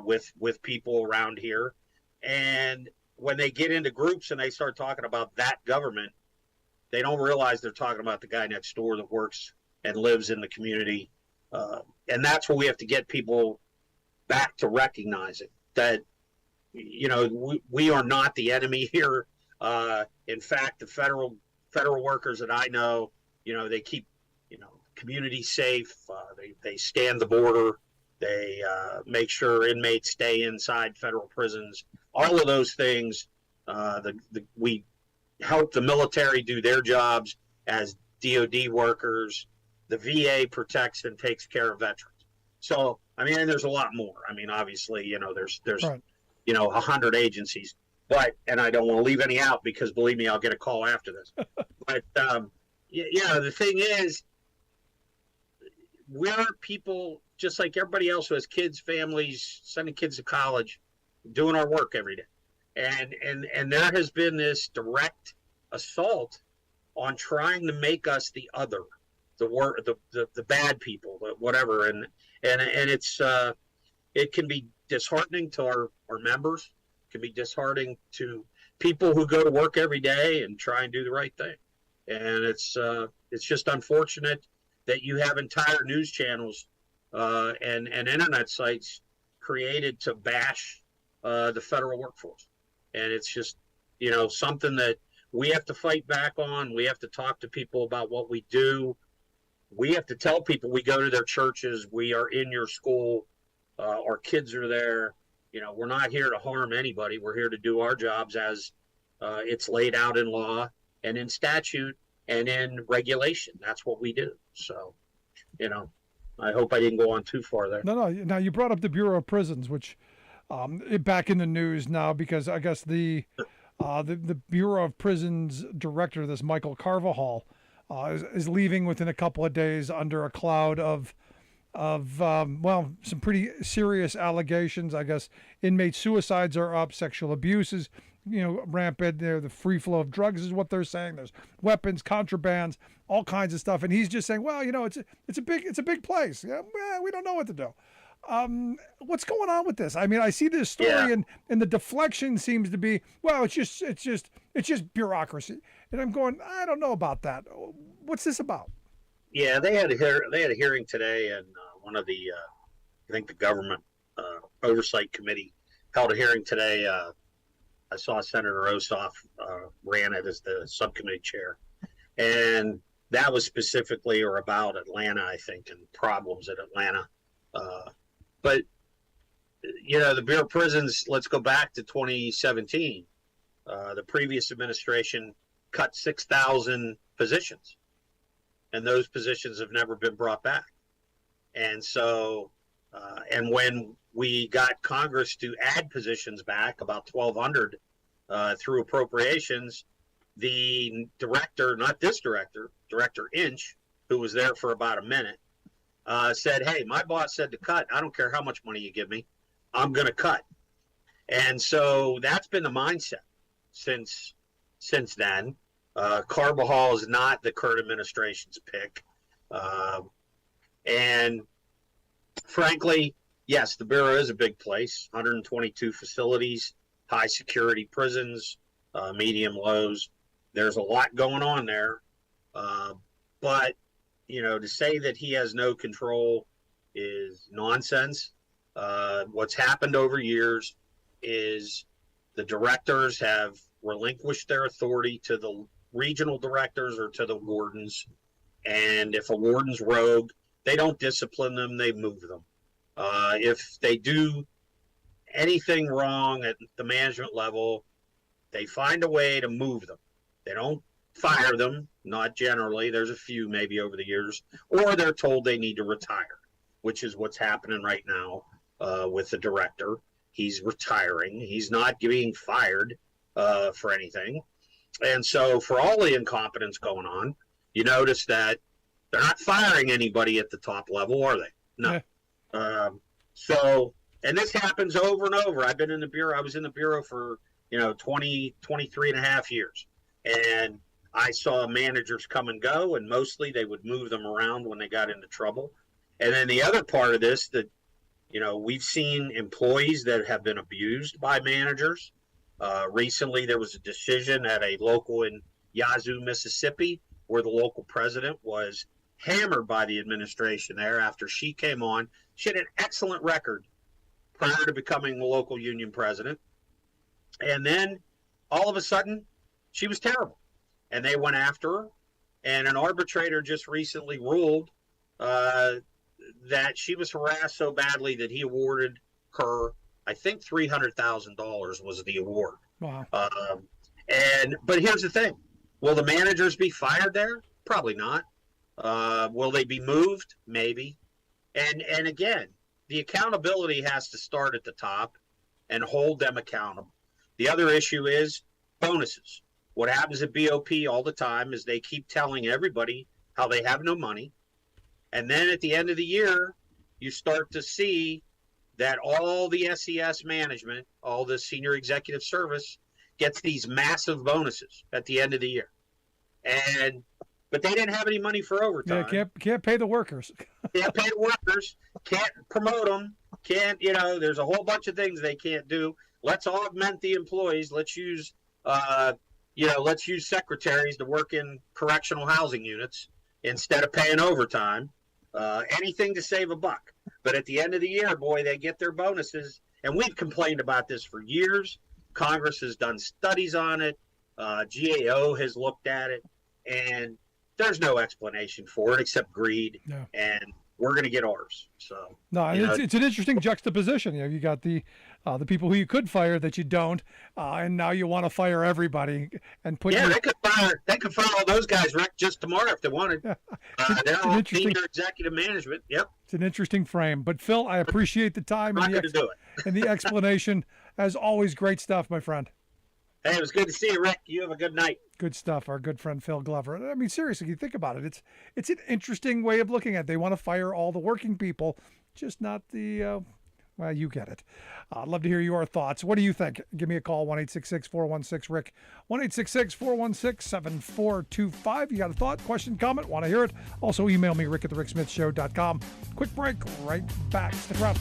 with people around here. And when they get into groups and they start talking about that government, they don't realize they're talking about the guy next door that works and lives in the community. And that's what we have to get people back to recognizing, that, we are not the enemy here. In fact, the federal workers that I know, they keep, communities safe. They scan the border. They make sure inmates stay inside federal prisons. All of those things, we help the military do their jobs as DOD workers. The VA protects and takes care of veterans. So, and there's a lot more. Obviously, there's right. 100 agencies. But, and I don't want to leave any out because believe me, I'll get a call after this. But, the thing is, we're people just like everybody else who has kids, families, sending kids to college, doing our work every day. And there has been this direct assault on trying to make us the other, the bad people, whatever. And it's, it can be disheartening to our members. Can be disheartening to people who go to work every day and try and do the right thing. And it's just unfortunate that you have entire news channels and internet sites created to bash the federal workforce. And it's just, something that we have to fight back on. We have to talk to people about what we do. We have to tell people we go to their churches. We are in your school. Our kids are there. We're not here to harm anybody. We're here to do our jobs as It's laid out in law and in statute and in regulation. That's what we do. So, I hope I didn't go on too far there. No. Now, you brought up the Bureau of Prisons, which back in the news now because I guess the Bureau of Prisons director, this Michael Carvajal, is leaving within a couple of days under a cloud of some pretty serious allegations. I guess inmate suicides are up, sexual abuse is rampant. There, the free flow of drugs is what they're saying. There's weapons, contrabands, all kinds of stuff, and he's just saying, well, it's a big place. Yeah, we don't know what to do. What's going on with this? I mean, I see this story, and the deflection seems to be, well, it's just bureaucracy, and I'm going, I don't know about that. What's this about? Yeah, they had a hearing today, and one of the I think the government oversight committee held a hearing today. I saw Senator Ossoff ran it as the subcommittee chair, and that was specifically or about Atlanta, I think, and problems at Atlanta. But the Bureau of Prisons. Let's go back to 2017. The previous administration cut 6,000 positions, and those positions have never been brought back. And so, and when we got Congress to add positions back, about 1,200 through appropriations, the director, not this director, Director Inch, who was there for about a minute, said, hey, my boss said to cut. I don't care how much money you give me. I'm going to cut. And so that's been the mindset since then. Carbajal is not the current administration's pick. And frankly, yes, the Bureau is a big place, 122 facilities, high security prisons, medium lows. There's a lot going on there. But, to say that he has no control is nonsense. What's happened over years is the directors have relinquished their authority to the regional directors or to the wardens. And if a warden's rogue, they don't discipline them, they move them. If they do anything wrong at the management level, they find a way to move them. They don't fire them, not generally. There's a few maybe over the years. Or they're told they need to retire, which is what's happening right now with the director. He's retiring. He's not being fired for anything. And so for all the incompetence going on, you notice that they're not firing anybody at the top level, are they? No. Yeah. And this happens over and over. I've been in the Bureau. I was in the Bureau for, 23 and a half years. And I saw managers come and go, and mostly they would move them around when they got into trouble. And then the other part of this that, we've seen employees that have been abused by managers. Recently, there was a decision at a local in Yazoo, Mississippi, where the local president was hammered by the administration there after she came on. She had an excellent record prior to becoming the local union president. And then all of a sudden, she was terrible. And they went after her. And an arbitrator just recently ruled that she was harassed so badly that he awarded her, I think $300,000 was the award. Wow. But here's the thing. Will the managers be fired there? Probably not. Will they be moved? Maybe. And again, the accountability has to start at the top and hold them accountable. The other issue is bonuses. What happens at BOP all the time is they keep telling everybody how they have no money. And then at the end of the year, you start to see that all the SES management, all the senior executive service, gets these massive bonuses at the end of the year. But they didn't have any money for overtime. Yeah, can't pay the workers. Can't pay the workers. Can't promote them. Can't, there's a whole bunch of things they can't do. Let's augment the employees. Let's use, secretaries to work in correctional housing units instead of paying overtime. Anything to save a buck. But at the end of the year, boy, they get their bonuses. And we've complained about this for years. Congress has done studies on it. GAO has looked at it. And there's no explanation for it except greed. No. And we're going to get ours. So no, it's an interesting juxtaposition. You got the the people who you could fire that you don't, and now you want to fire everybody and put. Yeah, they could fire all those guys, Rick, just tomorrow if they wanted. They're all senior executive management. Yep. It's an interesting frame, but Phil, I appreciate the time and the explanation. As always, great stuff, my friend. Hey, it was good to see you, Rick. You have a good night. Good stuff. Our good friend Phil Glover. I mean, seriously, you think about it. It's an interesting way of looking at it. They want to fire all the working people, just not the. Well, you get it. I'd love to hear your thoughts. What do you think? Give me a call, 1-866-416-RICK, 1-866-416-7425. You got a thought, question, comment? Want to hear it? Also, email me, rick@thericksmithshow.com. Quick break, right back. Stick around.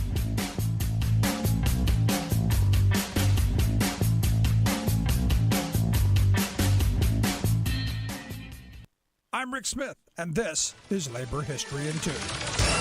I'm Rick Smith, and this is Labor History in 2.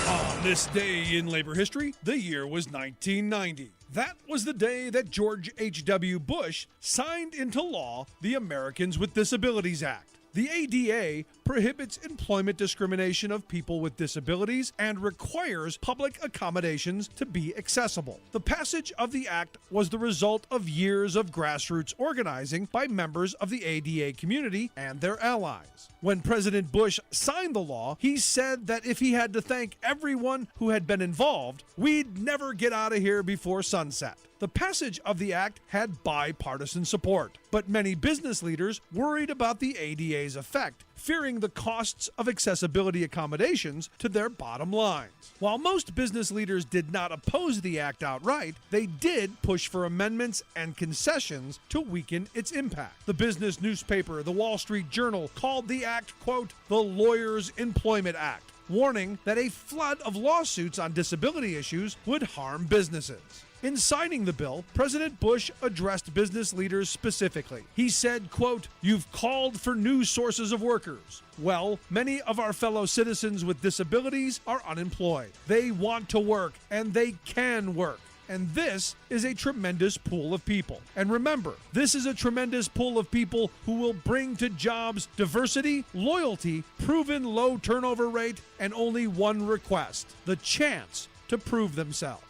On this day in labor history, the year was 1990. That was the day that George H.W. Bush signed into law the Americans with Disabilities Act. The ADA prohibits employment discrimination of people with disabilities and requires public accommodations to be accessible. The passage of the act was the result of years of grassroots organizing by members of the ADA community and their allies. When President Bush signed the law, he said that if he had to thank everyone who had been involved, we'd never get out of here before sunset. The passage of the act had bipartisan support, but many business leaders worried about the ADA's effect, fearing the costs of accessibility accommodations to their bottom lines. While most business leaders did not oppose the act outright, they did push for amendments and concessions to weaken its impact. The business newspaper, the Wall Street Journal, called the act, quote, the Lawyers' Employment Act, warning that a flood of lawsuits on disability issues would harm businesses. In signing the bill, President Bush addressed business leaders specifically. He said, quote, you've called for new sources of workers. Well, many of our fellow citizens with disabilities are unemployed. They want to work, and they can work. And this is a tremendous pool of people. And remember, this is a tremendous pool of people who will bring to jobs diversity, loyalty, proven low turnover rate, and only one request, the chance to prove themselves.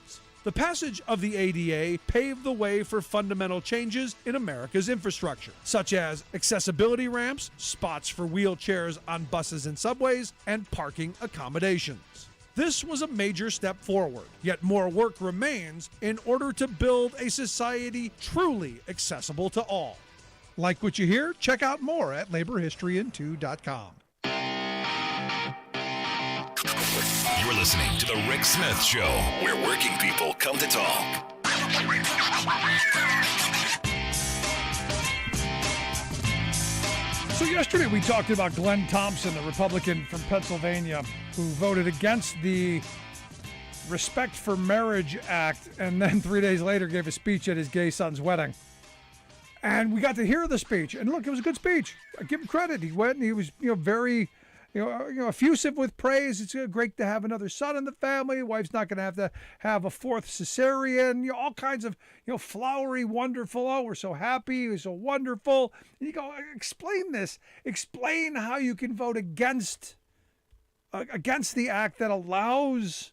The passage of the ADA paved the way for fundamental changes in America's infrastructure, such as accessibility ramps, spots for wheelchairs on buses and subways, and parking accommodations. This was a major step forward, yet more work remains in order to build a society truly accessible to all. Like what you hear? Check out more at laborhistoryin2.com. You're listening to The Rick Smith Show, where working people come to talk. So yesterday we talked about Glenn Thompson, the Republican from Pennsylvania, who voted against the Respect for Marriage Act, and then 3 days later gave a speech at his gay son's wedding. And we got to hear the speech, and look, it was a good speech. I give him credit. He went and he was, very effusive with praise. It's great to have another son in the family. Wife's not going to have a fourth cesarean. All kinds of, flowery, wonderful. Oh, we're so happy. We're so wonderful. And you go, explain this. Explain how you can vote against the act that allows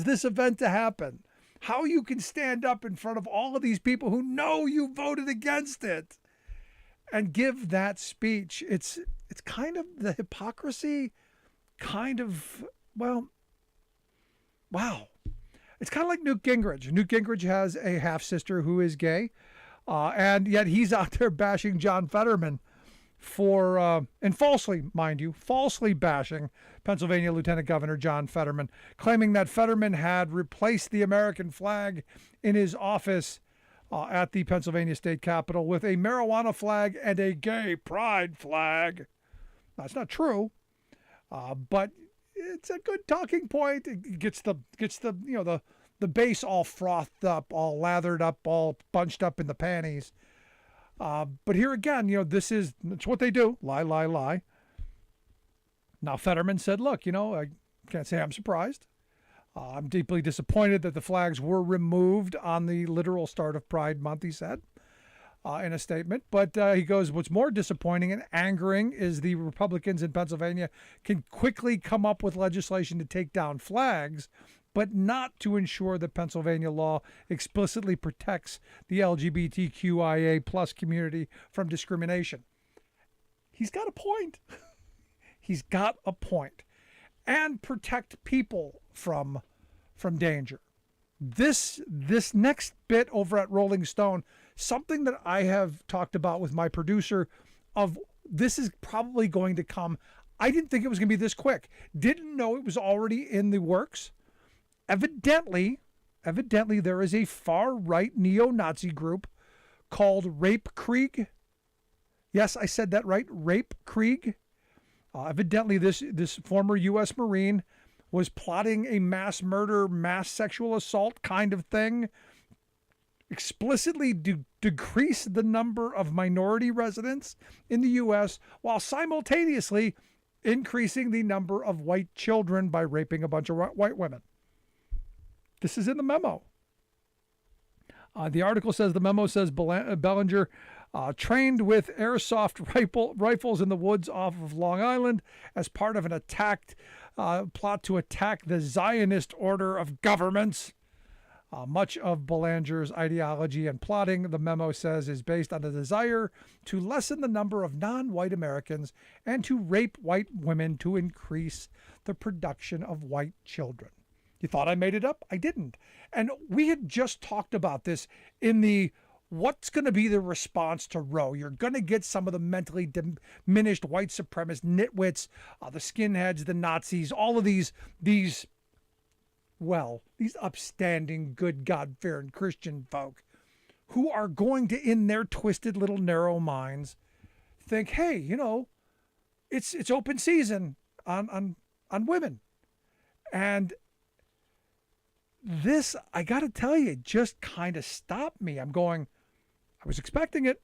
this event to happen. How you can stand up in front of all of these people who know you voted against it and give that speech. It's kind of the hypocrisy, wow. It's kind of like Newt Gingrich. Newt Gingrich has a half-sister who is gay, and yet he's out there bashing John Fetterman and falsely bashing Pennsylvania Lieutenant Governor John Fetterman, claiming that Fetterman had replaced the American flag in his office at the Pennsylvania State Capitol with a marijuana flag and a gay pride flag. That's not true, but it's a good talking point. It gets the base all frothed up, all lathered up, all bunched up in the panties. But here again, it's what they do. Lie. Now Fetterman said, look, I can't say I'm surprised. I'm deeply disappointed that the flags were removed on the literal start of Pride Month, he said. In a statement. But he goes, what's more disappointing and angering is the Republicans in Pennsylvania can quickly come up with legislation to take down flags, but not to ensure that Pennsylvania law explicitly protects the LGBTQIA plus community from discrimination. He's got a point. He's got a point. And protect people from danger. This next bit over at Rolling Stone, something that I have talked about with my producer, of this is probably going to come. I didn't think it was going to be this quick. Didn't know it was already in the works. Evidently there is a far-right neo-Nazi group called Rape Krieg. Yes, I said that right, Rape Krieg. Evidently this former U.S. Marine was plotting a mass murder, mass sexual assault kind of thing, explicitly decrease the number of minority residents in the U.S. while simultaneously increasing the number of white children by raping a bunch of white women. This is in the memo. The article says, the memo says Bellinger trained with airsoft rifles in the woods off of Long Island as part of an plot to attack the Zionist order of governments. Much of Bellinger's ideology and plotting, the memo says, is based on a desire to lessen the number of non-white Americans and to rape white women to increase the production of white children. You thought I made it up? I didn't. And we had just talked about this in the what's going to be the response to Roe. You're going to get some of the mentally diminished white supremacist nitwits, the skinheads, the Nazis, all of these upstanding, good, God-fearing Christian folk who are going to, in their twisted little narrow minds, think, hey, it's open season on women. And this, I got to tell you, just kind of stopped me. I was expecting it.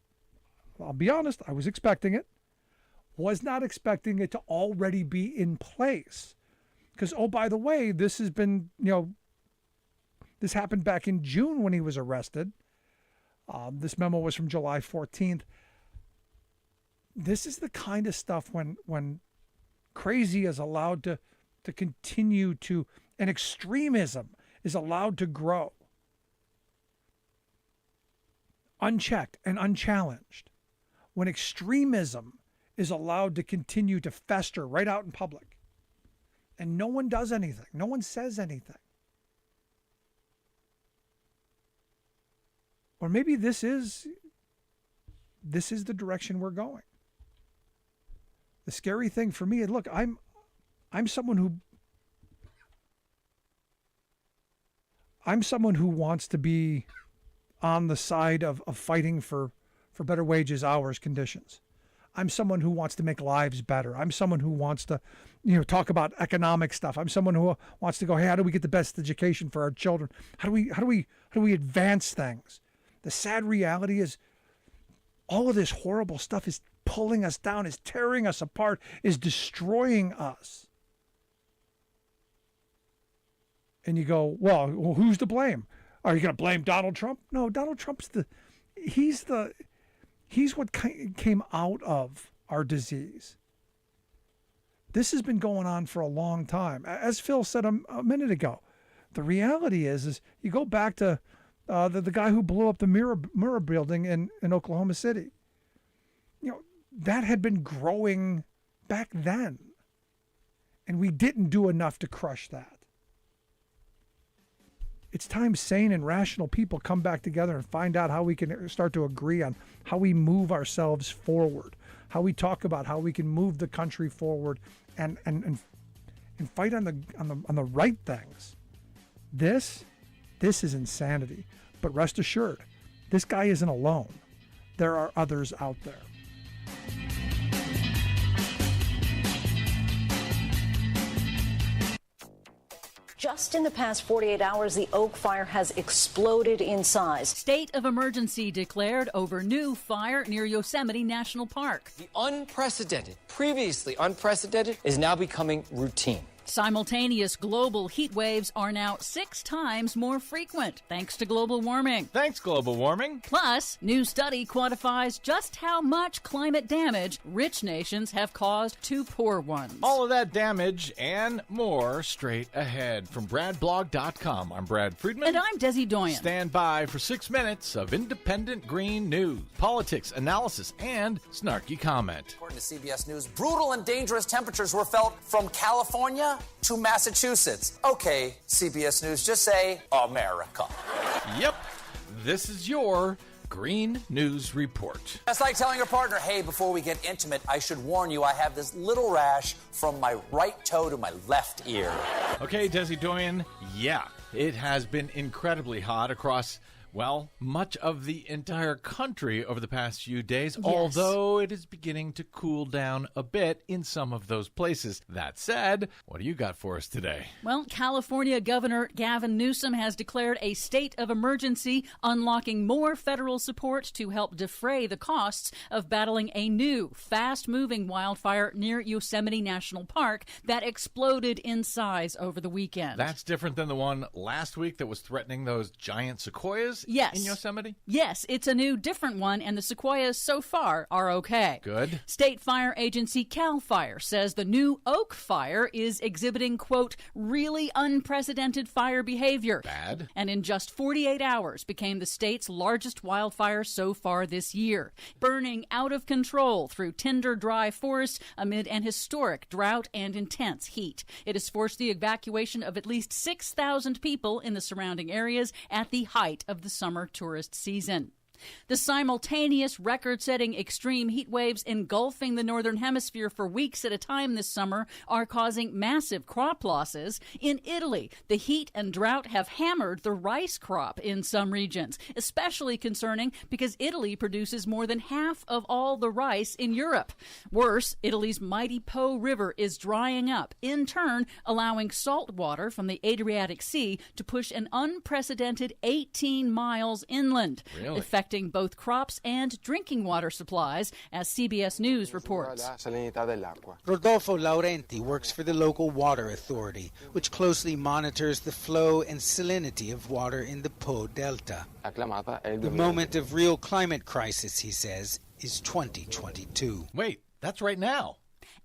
I'll be honest, I was expecting it. Was not expecting it to already be in place. Because, oh, by the way, this has been, this happened back in June when he was arrested. This memo was from July 14th. This is the kind of stuff when crazy is allowed to continue to, and extremism is allowed to grow unchecked and unchallenged. When extremism is allowed to continue to fester right out in public and no one does anything, no one says anything. Or maybe this is the direction we're going. The scary thing for me, look, I'm someone who wants to be on the side of fighting for better wages, hours, conditions. I'm someone who wants to make lives better. I'm someone who wants to, talk about economic stuff. I'm someone who wants to go, hey, how do we get the best education for our children? How do we advance things? The sad reality is all of this horrible stuff is pulling us down, is tearing us apart, is destroying us. And you go, well, who's to blame? Are you going to blame Donald Trump? No, Donald Trump's he's what came out of our disease. This has been going on for a long time. As Phil said a minute ago, the reality is you go back to the guy who blew up the Mirror building in Oklahoma City. That had been growing back then. And we didn't do enough to crush that. It's time sane and rational people come back together and find out how we can start to agree on how we move ourselves forward, how we talk about how we can move the country forward and fight on the right things. This is insanity. But rest assured, this guy isn't alone. There are others out there. Just in the past 48 hours, the Oak Fire has exploded in size. State of emergency declared over new fire near Yosemite National Park. The previously unprecedented, is now becoming routine. Simultaneous global heat waves are now 6 times more frequent, thanks to global warming. Thanks, global warming. Plus, new study quantifies just how much climate damage rich nations have caused to poor ones. All of that damage and more straight ahead. From BradBlog.com, I'm Brad Friedman. And I'm Desi Doyen. Stand by for 6 minutes of independent green news, politics, analysis, and snarky comment. According to CBS News, brutal and dangerous temperatures were felt from California to Massachusetts. Okay, CBS News, just say America. Yep, this is your Green News Report. That's like telling your partner, hey, before we get intimate, I should warn you I have this little rash from my right toe to my left ear. Okay, Desi Doyen, yeah, it has been incredibly hot across, well, much of the entire country over the past few days, yes, although it is beginning to cool down a bit in some of those places. That said, what do you got for us today? Well, California Governor Gavin Newsom has declared a state of emergency, unlocking more federal support to help defray the costs of battling a new, fast-moving wildfire near Yosemite National Park that exploded in size over the weekend. That's different than the one last week that was threatening those giant sequoias. Yes. In Yosemite? Yes, it's a new, different one, and the sequoias so far are okay. Good. State fire agency CAL FIRE says the new oak fire is exhibiting, quote, really unprecedented fire behavior. Bad. And in just 48 hours became the state's largest wildfire so far this year, burning out of control through tinder dry forests amid an historic drought and intense heat. It has forced the evacuation of at least 6,000 people in the surrounding areas at the height of the summer tourist season. The simultaneous record-setting extreme heat waves engulfing the Northern Hemisphere for weeks at a time this summer are causing massive crop losses. In Italy, the heat and drought have hammered the rice crop in some regions, especially concerning because Italy produces more than half of all the rice in Europe. Worse, Italy's mighty Po River is drying up, in turn allowing salt water from the Adriatic Sea to push an unprecedented 18 miles inland, affecting both crops and drinking water supplies, as CBS News reports. Rodolfo Laurenti works for the local water authority, which closely monitors the flow and salinity of water in the Po Delta. The moment of real climate crisis, he says, is 2022. Wait, that's right now.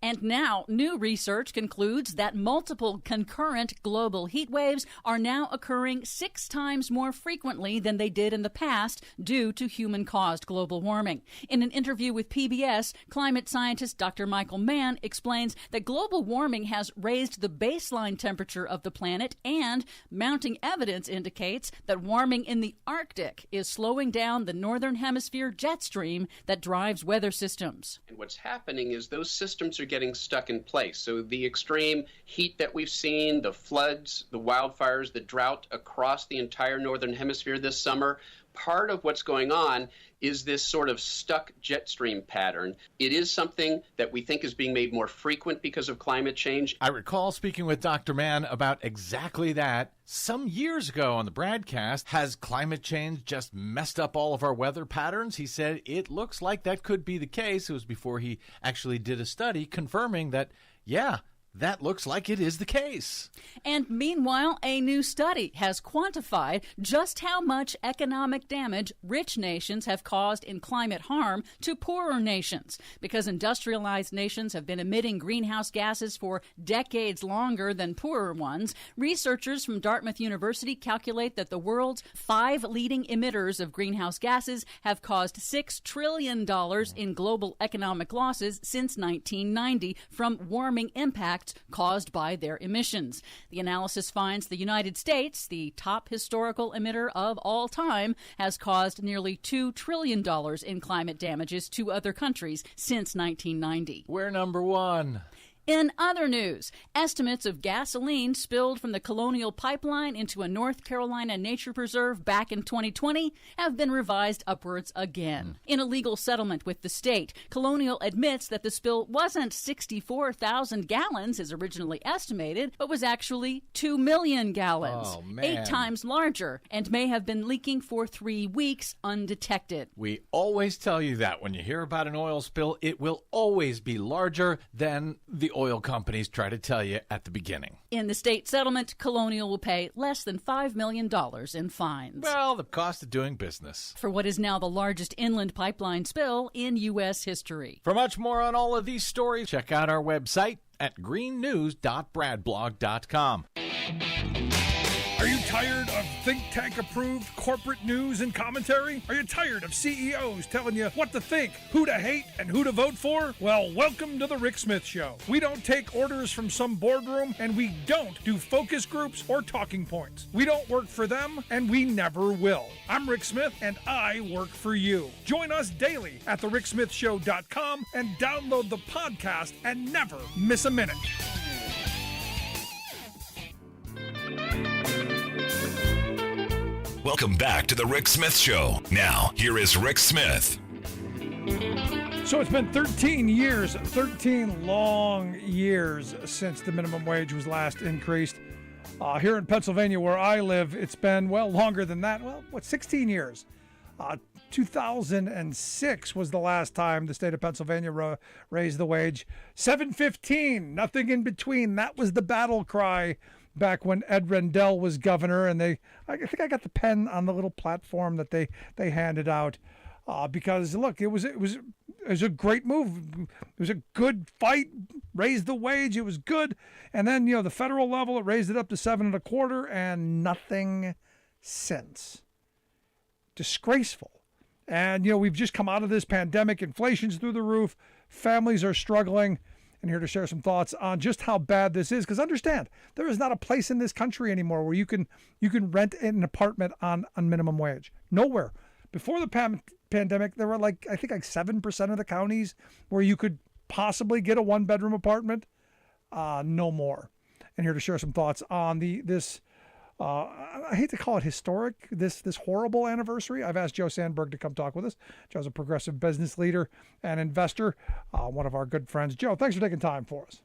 And now, new research concludes that multiple concurrent global heat waves are now occurring 6 times more frequently than they did in the past due to human-caused global warming. In an interview with PBS, climate scientist Dr. Michael Mann explains that global warming has raised the baseline temperature of the planet, and mounting evidence indicates that warming in the Arctic is slowing down the northern hemisphere jet stream that drives weather systems. And what's happening is those systems are getting stuck in place. So the extreme heat that we've seen, the floods, the wildfires, the drought across the entire northern hemisphere this summer, part of what's going on is this sort of stuck jet stream pattern. It is something that we think is being made more frequent because of climate change. I recall speaking with Dr. Mann about exactly that some years ago on the broadcast. Has climate change just messed up all of our weather patterns? He said it looks like that could be the case. It was before he actually did a study confirming that, yeah, that looks like it is the case. And meanwhile, a new study has quantified just how much economic damage rich nations have caused in climate harm to poorer nations. Because industrialized nations have been emitting greenhouse gases for decades longer than poorer ones, researchers from Dartmouth University calculate that the world's 5 leading emitters of greenhouse gases have caused $6 trillion in global economic losses since 1990 from warming impacts caused by their emissions. The analysis finds the United States, the top historical emitter of all time, has caused nearly $2 trillion in climate damages to other countries since 1990. We're number 1. In other news, estimates of gasoline spilled from the Colonial Pipeline into a North Carolina nature preserve back in 2020 have been revised upwards again. In a legal settlement with the state, Colonial admits that the spill wasn't 64,000 gallons as originally estimated, but was actually 2 million gallons, Oh, man. 8 times larger, and may have been leaking for 3 weeks undetected. We always tell you that when you hear about an oil spill, it will always be larger than the oil companies try to tell you at the beginning. In the state settlement, Colonial will pay less than $5 million in fines. Well, the cost of doing business. For what is now the largest inland pipeline spill in U.S. history. For much more on all of these stories, check out our website at greennews.bradblog.com. Are you tired of think tank approved corporate news and commentary? Are you tired of CEOs telling you what to think, who to hate, and who to vote for? Well, welcome to the Rick Smith Show. We don't take orders from some boardroom, and we don't do focus groups or talking points. We don't work for them, and we never will. I'm Rick Smith, and I work for you. Join us daily at thericksmithshow.com and download the podcast and never miss a minute. Welcome back to the Rick Smith Show. Now, here is Rick Smith. So it's been 13 years, 13 long years since the minimum wage was last increased. Here in Pennsylvania, where I live, it's been, well, longer than that. Well, 16 years. 2006 was the last time the state of Pennsylvania raised the wage. $7.15, nothing in between. That was the battle cry back when Ed Rendell was governor, and I think I got the pen on the little platform that they handed out, because look, it was a great move. It was a good fight, raised the wage, it was good, and then the federal level, it raised it up to 7.25, and nothing since. Disgraceful. And we've just come out of this pandemic, inflation's through the roof, families are struggling. And here to share some thoughts on just how bad this is, because understand, there is not a place in this country anymore where you can rent an apartment on minimum wage. Nowhere. Before the pandemic, there were I think 7% of the counties where you could possibly get a one-bedroom apartment. No more. And here to share some thoughts on this. I hate to call it historic, this horrible anniversary. I've asked Joe Sandberg to come talk with us. Joe's a progressive business leader and investor, one of our good friends. Joe, thanks for taking time for us.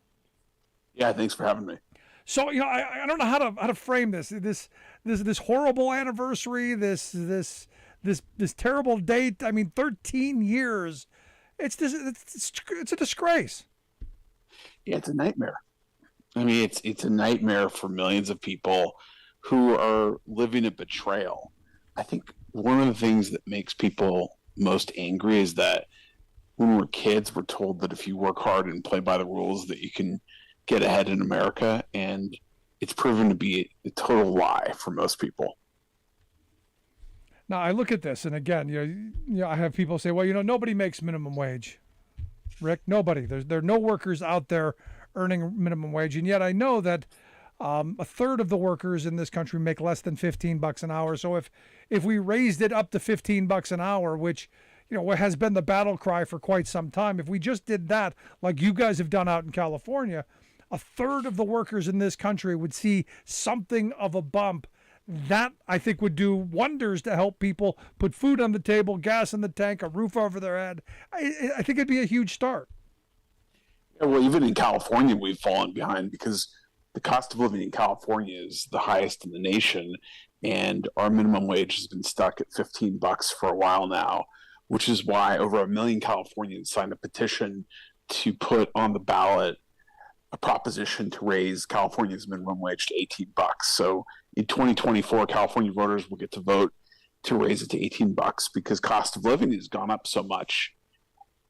Yeah, thanks for having me. So, I don't know how to frame this horrible anniversary, this terrible date. I mean, 13 years. It's a disgrace. Yeah, it's a nightmare. I mean, it's a nightmare for millions of people who are living a betrayal. I think one of the things that makes people most angry is that when we're kids, we're told that if you work hard and play by the rules that you can get ahead in America, and it's proven to be a total lie for most people. Now, I look at this, and again, I have people say, well, nobody makes minimum wage. Rick, nobody. There are no workers out there earning minimum wage, and yet I know that a third of the workers in this country make less than $15 an hour. So if we raised it up to $15 an hour, which has been the battle cry for quite some time, if we just did that, like you guys have done out in California, a third of the workers in this country would see something of a bump. That, I think, would do wonders to help people put food on the table, gas in the tank, a roof over their head. I think it'd be a huge start. Yeah, well, even in California, we've fallen behind because the cost of living in California is the highest in the nation, and our minimum wage has been stuck at $15 for a while now, which is why over 1 million Californians signed a petition to put on the ballot a proposition to raise California's minimum wage to $18. So in 2024, California voters will get to vote to raise it to $18 because cost of living has gone up so much.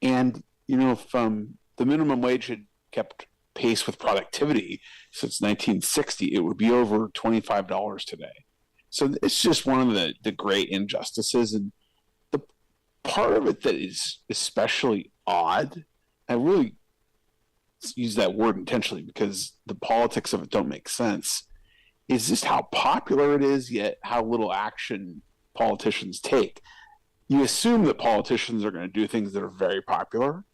And, if the minimum wage had kept pace with productivity since 1960, it would be over $25 today. So it's just one of the great injustices. And the part of it that is especially odd, I really use that word intentionally because the politics of it don't make sense, is just how popular it is, yet how little action politicians take. You assume that politicians are going to do things that are very popular,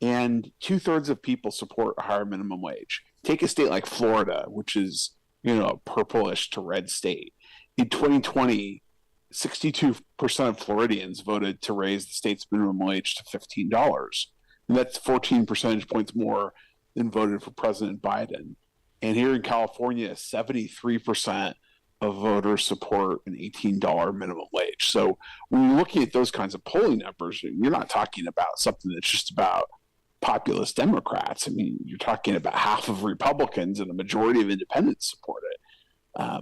and 2/3 of people support a higher minimum wage. Take a state like Florida, which is, a purplish to red state. In 2020, 62% of Floridians voted to raise the state's minimum wage to $15. And that's 14 percentage points more than voted for President Biden. And here in California, 73% of voters support an $18 minimum wage. So when you're looking at those kinds of polling numbers, you're not talking about something that's just about populist Democrats. I mean, you're talking about half of Republicans and a majority of independents support it.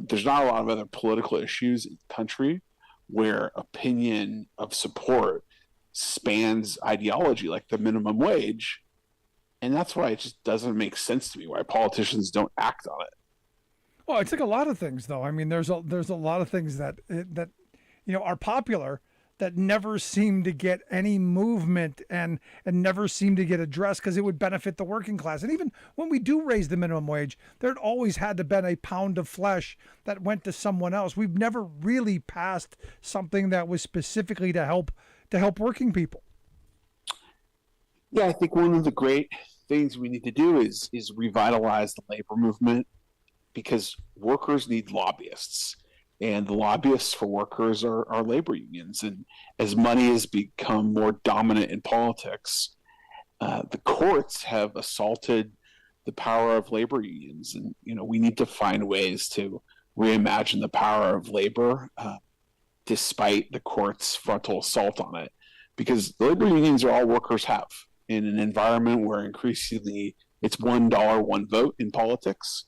There's not a lot of other political issues in the country where opinion of support spans ideology, like the minimum wage. And that's why it just doesn't make sense to me why politicians don't act on it. Well, it's like a lot of things, though. I mean, there's a lot of things that are popular that never seem to get any movement and never seem to get addressed because it would benefit the working class. And even when we do raise the minimum wage, there always had to been a pound of flesh that went to someone else. We've never really passed something that was specifically to help working people. Yeah, I think one of the great things we need to do is revitalize the labor movement, because workers need lobbyists. And the lobbyists for workers are labor unions. And as money has become more dominant in politics, the courts have assaulted the power of labor unions. And, we need to find ways to reimagine the power of labor despite the court's frontal assault on it. Because the labor unions are all workers have in an environment where increasingly it's $1, one vote in politics.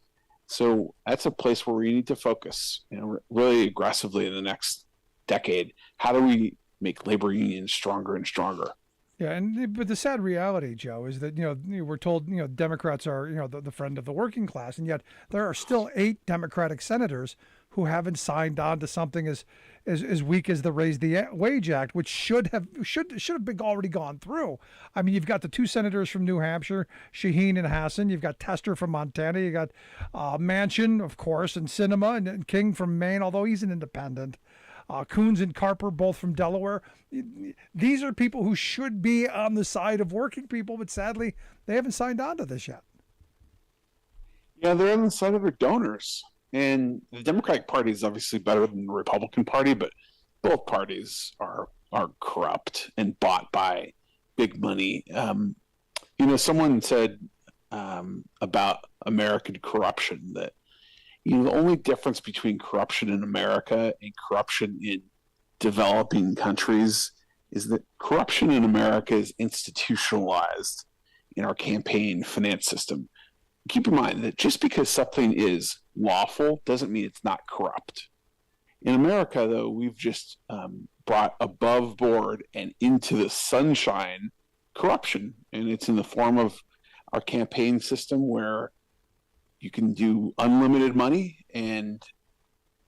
So that's a place where we need to focus, really aggressively in the next decade. How do we make labor unions stronger and stronger? Yeah, but the sad reality, Joe, is that we're told Democrats are the friend of the working class, and yet there are still 8 Democratic senators who haven't signed on to something as weak as the Raise the Wage Act, which should have been already gone through. I mean, you've got the 2 senators from New Hampshire, Shaheen and Hassan. You've got Tester from Montana. You got Manchin, of course, and Sinema, and King from Maine, although he's an independent. Coons and Carper, both from Delaware. These are people who should be on the side of working people, but sadly, they haven't signed on to this yet. Yeah, they're on the side of their donors. And the Democratic Party is obviously better than the Republican Party, but both parties are corrupt and bought by big money. Someone said about American corruption that the only difference between corruption in America and corruption in developing countries is that corruption in America is institutionalized in our campaign finance system. Keep in mind that just because something is lawful doesn't mean it's not corrupt. In America, though, we've just brought above board and into the sunshine corruption, and it's in the form of our campaign system where you can do unlimited money and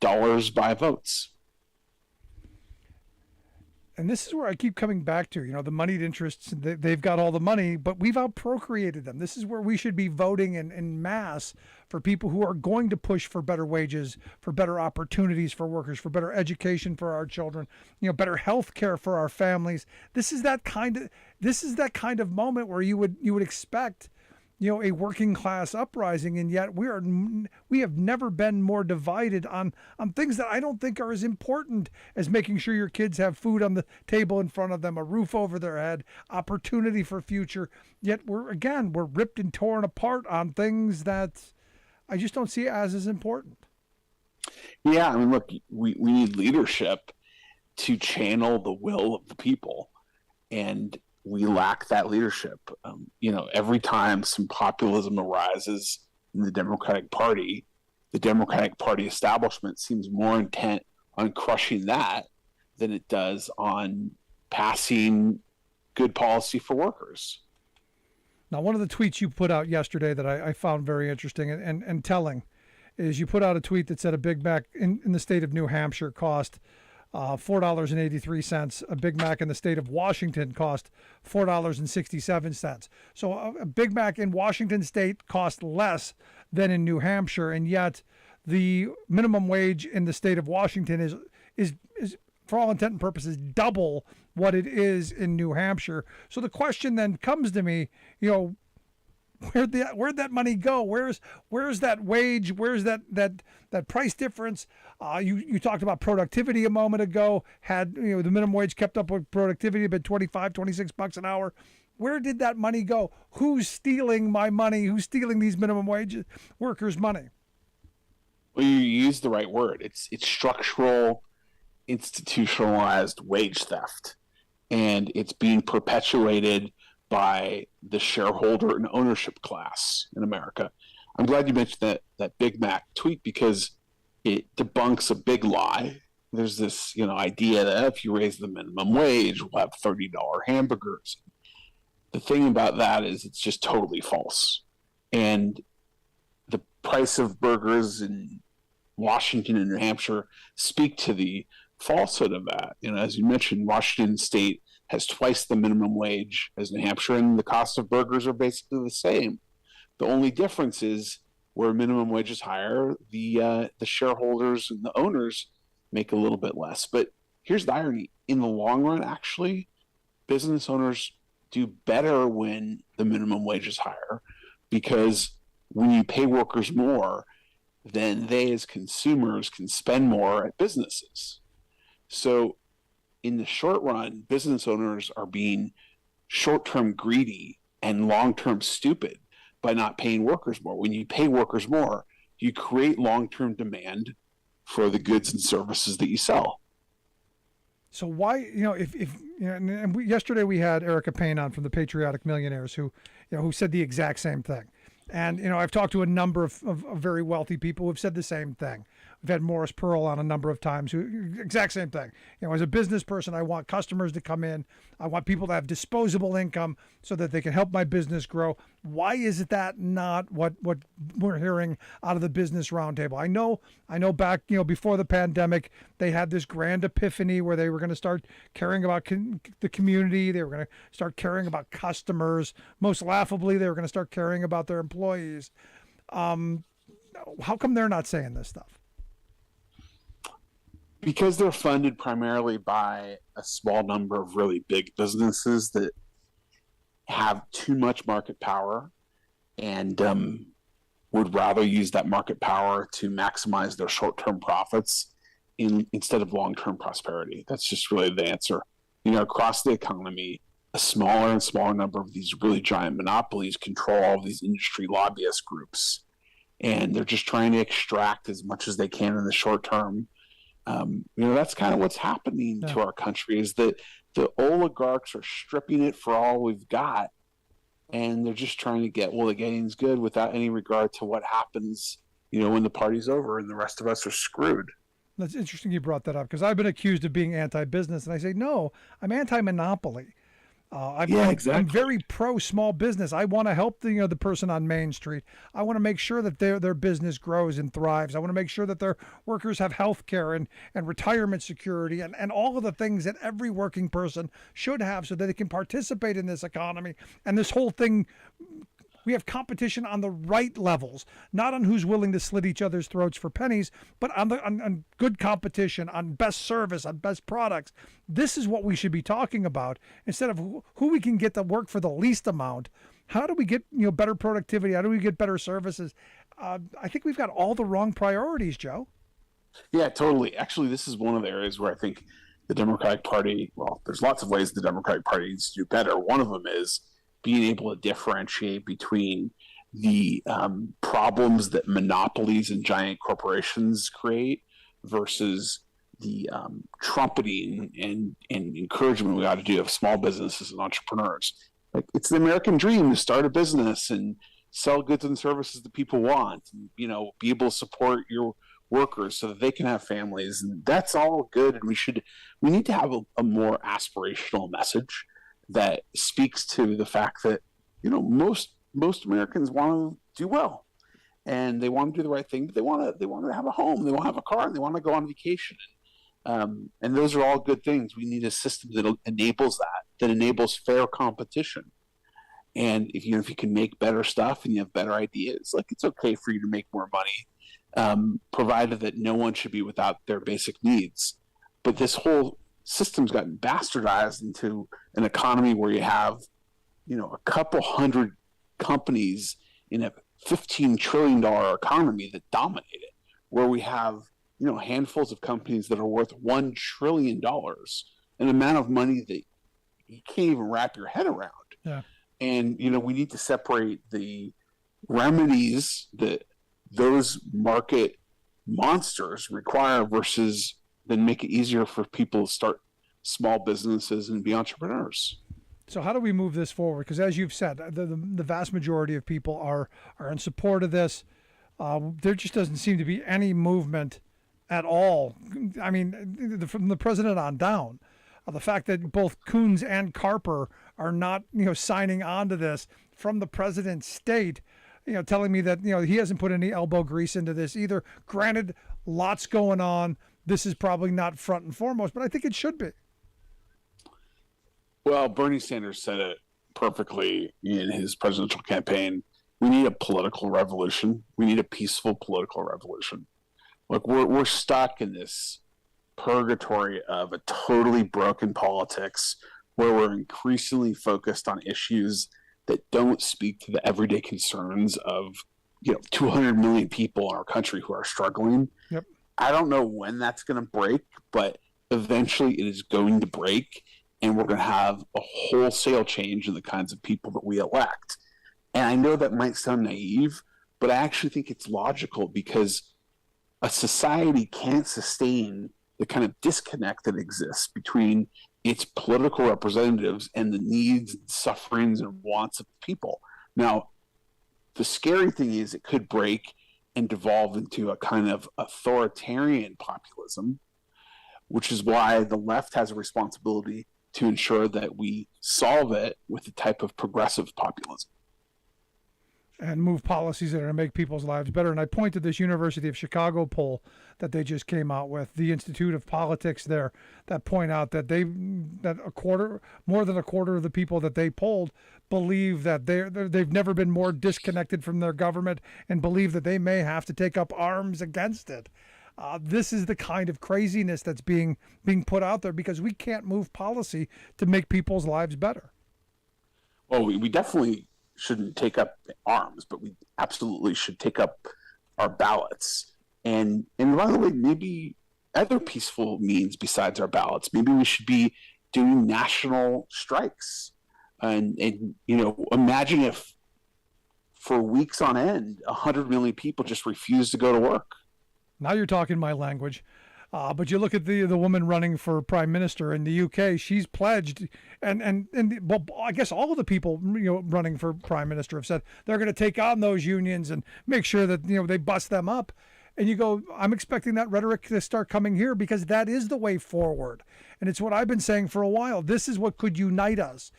dollars buy votes. And this is where I keep coming back to, the moneyed interests, they've got all the money, but we've outprocreated them. This is where we should be voting in mass for people who are going to push for better wages, for better opportunities for workers, for better education for our children, better health care for our families. This is that kind of moment where you would expect a working class uprising, and yet we have never been more divided on things that I don't think are as important as making sure your kids have food on the table in front of them, a roof over their head, opportunity for future. Yet we're ripped and torn apart on things that I just don't see as important. Yeah, I mean, look, we need leadership to channel the will of the people, and we lack that leadership. Every time some populism arises in the Democratic Party establishment seems more intent on crushing that than it does on passing good policy for workers. Now, one of the tweets you put out yesterday that I found very interesting and telling is you put out a tweet that said a Big Mac in the state of New Hampshire cost $4.83. A Big Mac in the state of Washington cost $4.67. So a Big Mac in Washington state cost less than in New Hampshire, and yet the minimum wage in the state of Washington is for all intent and purposes double what it is in New Hampshire. So the question then comes to me, where'd that money go? Where's that wage? Where's that price difference? You talked about productivity a moment ago. Had the minimum wage kept up with productivity, but $25-26 an hour. Where did that money go? Who's stealing my money? Who's stealing these minimum wage workers' money? Well, you used the right word. It's structural, institutionalized wage theft, and it's being perpetuated by the shareholder and ownership class in America. I'm glad you mentioned that Big Mac tweet, because it debunks a big lie. There's this, idea that if you raise the minimum wage, we'll have $30 hamburgers. The thing about that is it's just totally false. And the price of burgers in Washington and New Hampshire speak to the falsehood of that. As you mentioned, Washington State has twice the minimum wage as New Hampshire, and the cost of burgers are basically the same. The only difference is where minimum wage is higher, the shareholders and the owners make a little bit less. But here's the irony. In the long run, actually, business owners do better when the minimum wage is higher, because when you pay workers more, then they as consumers can spend more at businesses. So in the short run, business owners are being short-term greedy and long-term stupid by not paying workers more. When you pay workers more, you create long-term demand for the goods and services that you sell. So why, yesterday we had Erica Payne on from the Patriotic Millionaires who said the exact same thing. And, I've talked to a number of very wealthy people who've said the same thing. We've had Morris Pearl on a number of times who exact same thing. As a business person, I want customers to come in. I want people to have disposable income so that they can help my business grow. Why is that not what we're hearing out of the business roundtable? I know back, before the pandemic, they had this grand epiphany where they were going to start caring about the community. They were going to start caring about customers. Most laughably, they were going to start caring about their employees. How come they're not saying this stuff? Because they're funded primarily by a small number of really big businesses that have too much market power and would rather use that market power to maximize their short-term profits instead of long-term prosperity. That's just really the answer. Across the economy, a smaller and smaller number of these really giant monopolies control all of these industry lobbyist groups. And they're just trying to extract as much as they can in the short term. That's kind of what's happening to our country, is that the oligarchs are stripping it for all we've got, and they're just trying to get, the game's good without any regard to what happens, when the party's over and the rest of us are screwed. That's interesting you brought that up, because I've been accused of being anti-business, and I say, no, I'm anti-monopoly. Exactly. I'm very pro small business. I want to help the person on Main Street. I want to make sure that their business grows and thrives. I want to make sure that their workers have health care and retirement security and all of the things that every working person should have so that they can participate in this economy. And this whole thing, we have competition on the right levels, not on who's willing to slit each other's throats for pennies, but on good competition, on best service, on best products. This is what we should be talking about, instead of who we can get to work for the least amount. How do we get better productivity? How do we get better services? I think we've got all the wrong priorities, Joe. Yeah, totally. Actually, this is one of the areas where I think the Democratic Party, there's lots of ways the Democratic Party needs to do better. One of them is being able to differentiate between the problems that monopolies and giant corporations create versus the trumpeting and encouragement we got to do of small businesses and entrepreneurs. Like, it's the American dream to start a business and sell goods and services that people want, and, be able to support your workers so that they can have families, and that's all good. And we need to have a more aspirational message that speaks to the fact that most Americans want to do well, and they want to do the right thing, but they want to have a home, they want to have a car, and they want to go on vacation, and those are all good things. We need a system that enables that enables fair competition. And if you can make better stuff and you have better ideas, it's okay for you to make more money, provided that no one should be without their basic needs. But this whole system's gotten bastardized into an economy where you have, a couple hundred companies in a $15 trillion economy that dominate it, where we have, handfuls of companies that are worth $1 trillion, an amount of money that you can't even wrap your head around. Yeah. And, we need to separate the remedies that those market monsters require versus then make it easier for people to start small businesses and be entrepreneurs. So how do we move this forward? Because as you've said, the vast majority of people are in support of this. There just doesn't seem to be any movement at all. I mean, from the president on down. The fact that both Coons and Carper are not, signing on to this from the president's state, telling me that, he hasn't put any elbow grease into this either. Granted, lots going on. This is probably not front and foremost, but I think it should be. Well, Bernie Sanders said it perfectly in his presidential campaign. We need a political revolution. We need a peaceful political revolution. Look, we're stuck in this purgatory of a totally broken politics where we're increasingly focused on issues that don't speak to the everyday concerns of 200 million people in our country who are struggling. Yep. I don't know when that's going to break, but eventually it is going to break, and we're going to have a wholesale change in the kinds of people that we elect. And I know that might sound naive, but I actually think it's logical, because a society can't sustain the kind of disconnect that exists between its political representatives and the needs and sufferings and wants of people. Now, the scary thing is it could break and devolve into a kind of authoritarian populism, which is why the left has a responsibility to ensure that we solve it with a type of progressive populism. And move policies that are going to make people's lives better. And I point to this University of Chicago poll that they just came out with, the Institute of Politics there, that point out that more than a quarter of the people that they polled believe that they've never been more disconnected from their government and believe that they may have to take up arms against it. This is the kind of craziness that's being put out there, because we can't move policy to make people's lives better. Well, we definitely shouldn't take up arms, but we absolutely should take up our ballots. And by the way, maybe other peaceful means besides our ballots. Maybe we should be doing national strikes. And imagine if for weeks on end, 100 million people just refuse to go to work. Now you're talking my language. But you look at the woman running for prime minister in the UK. She's pledged, and well, I guess all of the people running for prime minister have said they're going to take on those unions and make sure that they bust them up. And you go, I'm expecting that rhetoric to start coming here, because that is the way forward. And it's what I've been saying for a while. This is what could unite us.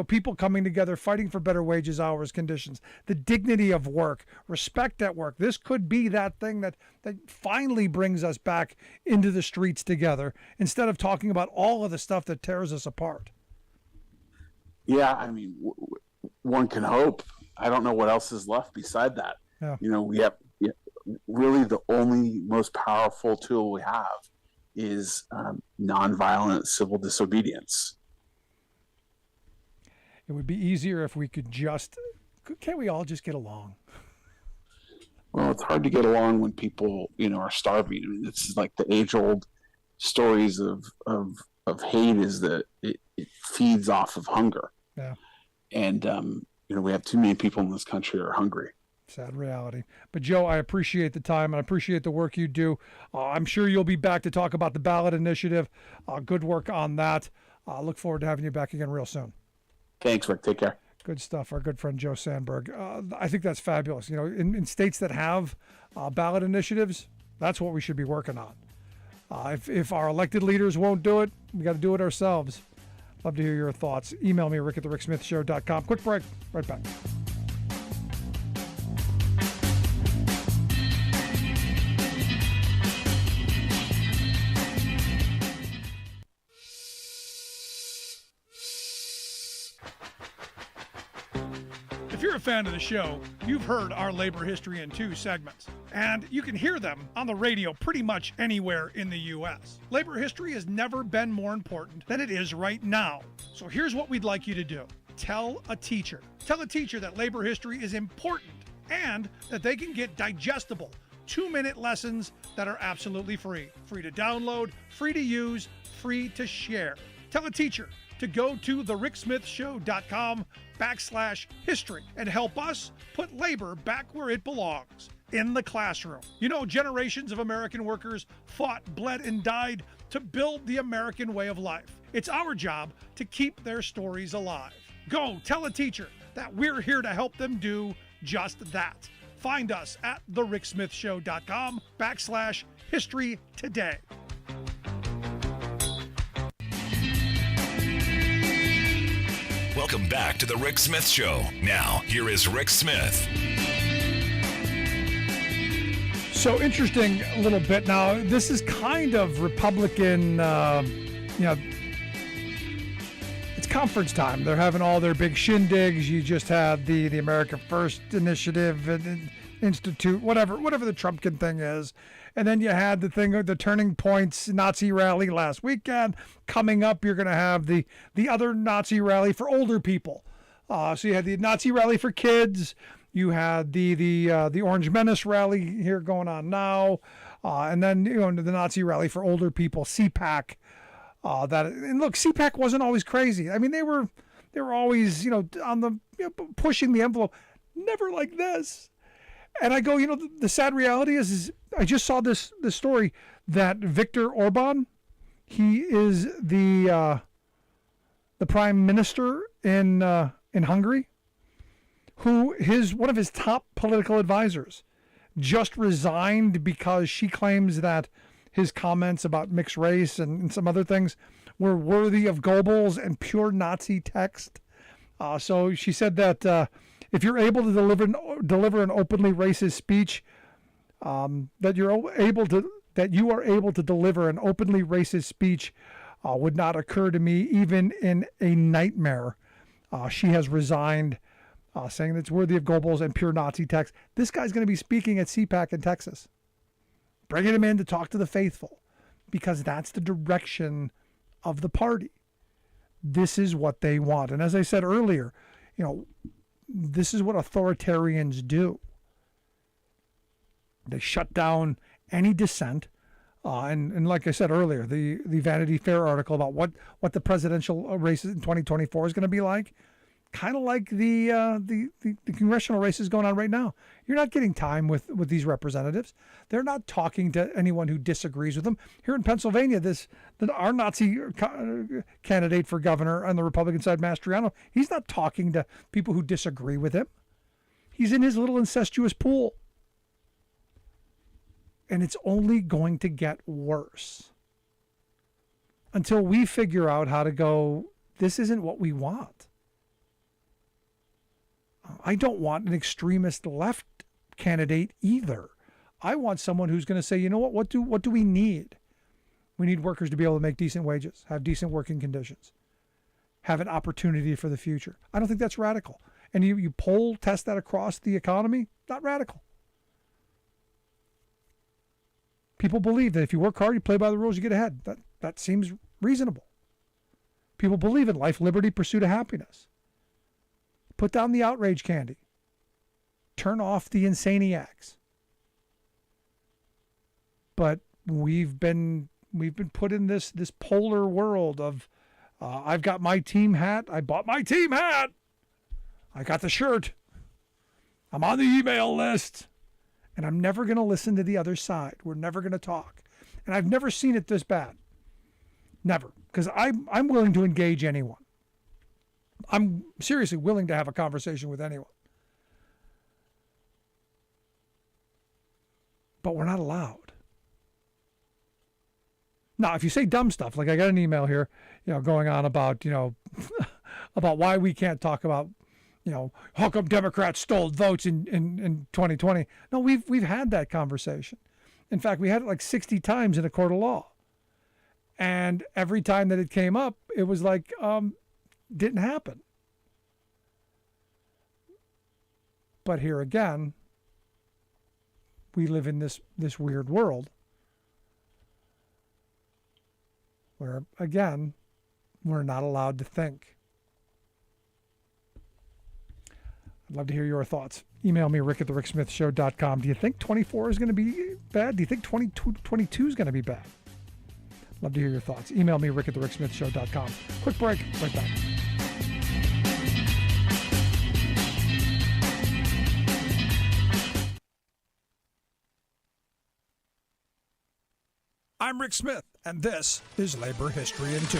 People coming together, fighting for better wages, hours, conditions, the dignity of work, respect at work. This could be that thing that finally brings us back into the streets together, instead of talking about all of the stuff that tears us apart. Yeah, I mean, one can hope. I don't know what else is left beside that. Yeah. We have really the only most powerful tool we have is nonviolent civil disobedience. It would be easier if we could can't we all just get along? Well, it's hard to get along when people, are starving. I mean, it's like the age-old stories of hate is that it feeds off of hunger. Yeah. And, we have too many people in this country who are hungry. Sad reality. But Joe, I appreciate the time and I appreciate the work you do. I'm sure you'll be back to talk about the ballot initiative. Good work on that. Look forward to having you back again real soon. Thanks, Rick. Take care. Good stuff. Our good friend Joe Sandberg. I think that's fabulous. In states that have ballot initiatives, that's what we should be working on. If our elected leaders won't do it, we got to do it ourselves. Love to hear your thoughts. Email me, rick@thericksmithshow.com. Quick break. Right back. If you're a fan of the show, you've heard our labor history in 2 segments, and you can hear them on the radio pretty much anywhere in the U.S. Labor history has never been more important than it is right now. So here's what we'd like you to do. Tell a teacher. Tell a teacher that labor history is important and that they can get digestible 2-minute lessons that are absolutely free. Free to download, free to use, free to share. Tell a teacher to go to thericksmithshow.com/history and help us put labor back where it belongs, in the classroom. Generations of American workers fought, bled, and died to build the American way of life. It's our job to keep their stories alive. Go tell a teacher that we're here to help them do just that. Find us at thericksmithshow.com/history today. Welcome back to the Rick Smith Show. Now, here is Rick Smith. So interesting a little bit. Now, this is kind of Republican, it's conference time. They're having all their big shindigs. You just had the America First Initiative and Institute, whatever the Trumpkin thing is. And then you had the Turning Points Nazi rally last weekend. Coming up, you're going to have the other Nazi rally for older people. So you had the Nazi rally for kids. You had the Orange Menace rally here going on now, and then the Nazi rally for older people, CPAC. And look, CPAC wasn't always crazy. I mean, they were always on the pushing the envelope, never like this. And I go, the sad reality is I just saw this story that Viktor Orban, he is the prime minister in Hungary, who one of his top political advisors just resigned because she claims that his comments about mixed race and some other things were worthy of Goebbels and pure Nazi text. So she said that if you're able to deliver an openly racist speech, that you are able to deliver an openly racist speech would not occur to me even in a nightmare. She has resigned, saying that it's worthy of Goebbels and pure Nazi text. This guy's going to be speaking at CPAC in Texas, bringing him in to talk to the faithful, because that's the direction of the party. This is what they want. And as I said earlier, this is what authoritarians do. They shut down any dissent. And like I said earlier, the Vanity Fair article about what the presidential races in 2024 is going to be like, kind of like the congressional races going on right now. You're not getting time with these representatives. They're not talking to anyone who disagrees with them. Here in Pennsylvania, our Nazi candidate for governor on the Republican side, Mastriano, he's not talking to people who disagree with him. He's in his little incestuous pool. And it's only going to get worse until we figure out how to go, this isn't what we want. I don't want an extremist left candidate either. I want someone who's going to say, what do we need? We need workers to be able to make decent wages, have decent working conditions, have an opportunity for the future. I don't think that's radical. And you poll test that across the economy, not radical. People believe that if you work hard, you play by the rules, you get ahead. That seems reasonable. People believe in life, liberty, pursuit of happiness. Put down the outrage candy. Turn off the insaniacs. But we've been put in this polar world of I've got my team hat. I bought my team hat. I got the shirt. I'm on the email list. And I'm never going to listen to the other side. We're never going to talk. And I've never seen it this bad. Never. Because I'm willing to engage anyone. I'm seriously willing to have a conversation with anyone. But we're not allowed. Now, if you say dumb stuff, like I got an email here, going on about, about why we can't talk about, how come Democrats stole votes in 2020? No, we've had that conversation. In fact, we had it like 60 times in a court of law. And every time that it came up, it was like, didn't happen. But here again, we live in this weird world where, again, we're not allowed to think. I'd love to hear your thoughts. Email me, rick@thericksmithshow.com. Do you think 24 is going to be bad? Do you think 22 is going to be bad? Love to hear your thoughts. Email me, rick@thericksmithshow.com. Quick break. Right back. I'm Rick Smith, and this is Labor History in 2.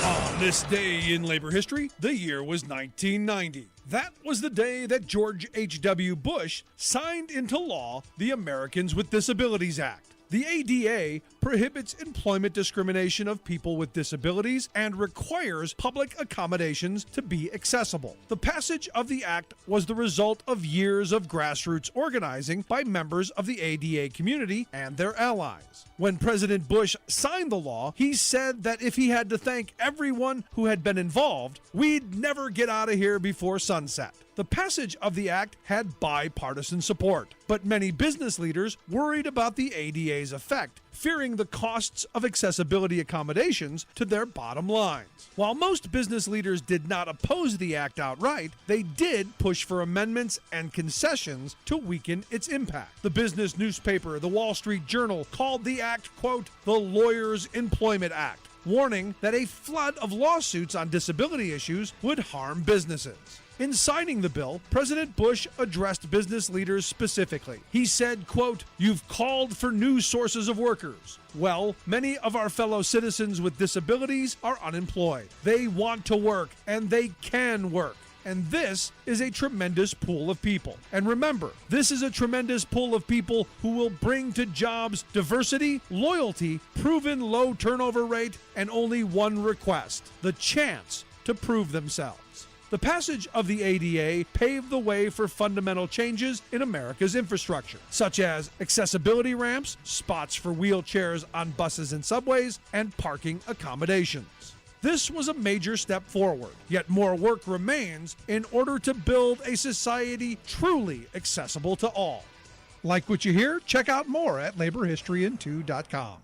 On this day in labor history, the year was 1990. That was the day that George H.W. Bush signed into law the Americans with Disabilities Act. The ADA prohibits employment discrimination of people with disabilities and requires public accommodations to be accessible. The passage of the act was the result of years of grassroots organizing by members of the ADA community and their allies. When President Bush signed the law, he said that if he had to thank everyone who had been involved, we'd never get out of here before sunset. The passage of the act had bipartisan support, but many business leaders worried about the ADA's effect, fearing the costs of accessibility accommodations to their bottom lines. While most business leaders did not oppose the act outright, they did push for amendments and concessions to weaken its impact. The business newspaper, The Wall Street Journal, called the act, quote, the Lawyers' Employment Act, warning that a flood of lawsuits on disability issues would harm businesses. In signing the bill, President Bush addressed business leaders specifically. He said, quote, you've called for new sources of workers. Well, many of our fellow citizens with disabilities are unemployed. They want to work, and they can work. And this is a tremendous pool of people. And remember, this is a tremendous pool of people who will bring to jobs diversity, loyalty, proven low turnover rate, and only one request, the chance to prove themselves. The passage of the ADA paved the way for fundamental changes in America's infrastructure, such as accessibility ramps, spots for wheelchairs on buses and subways, and parking accommodations. This was a major step forward, yet more work remains in order to build a society truly accessible to all. Like what you hear? Check out more at laborhistoryin2.com.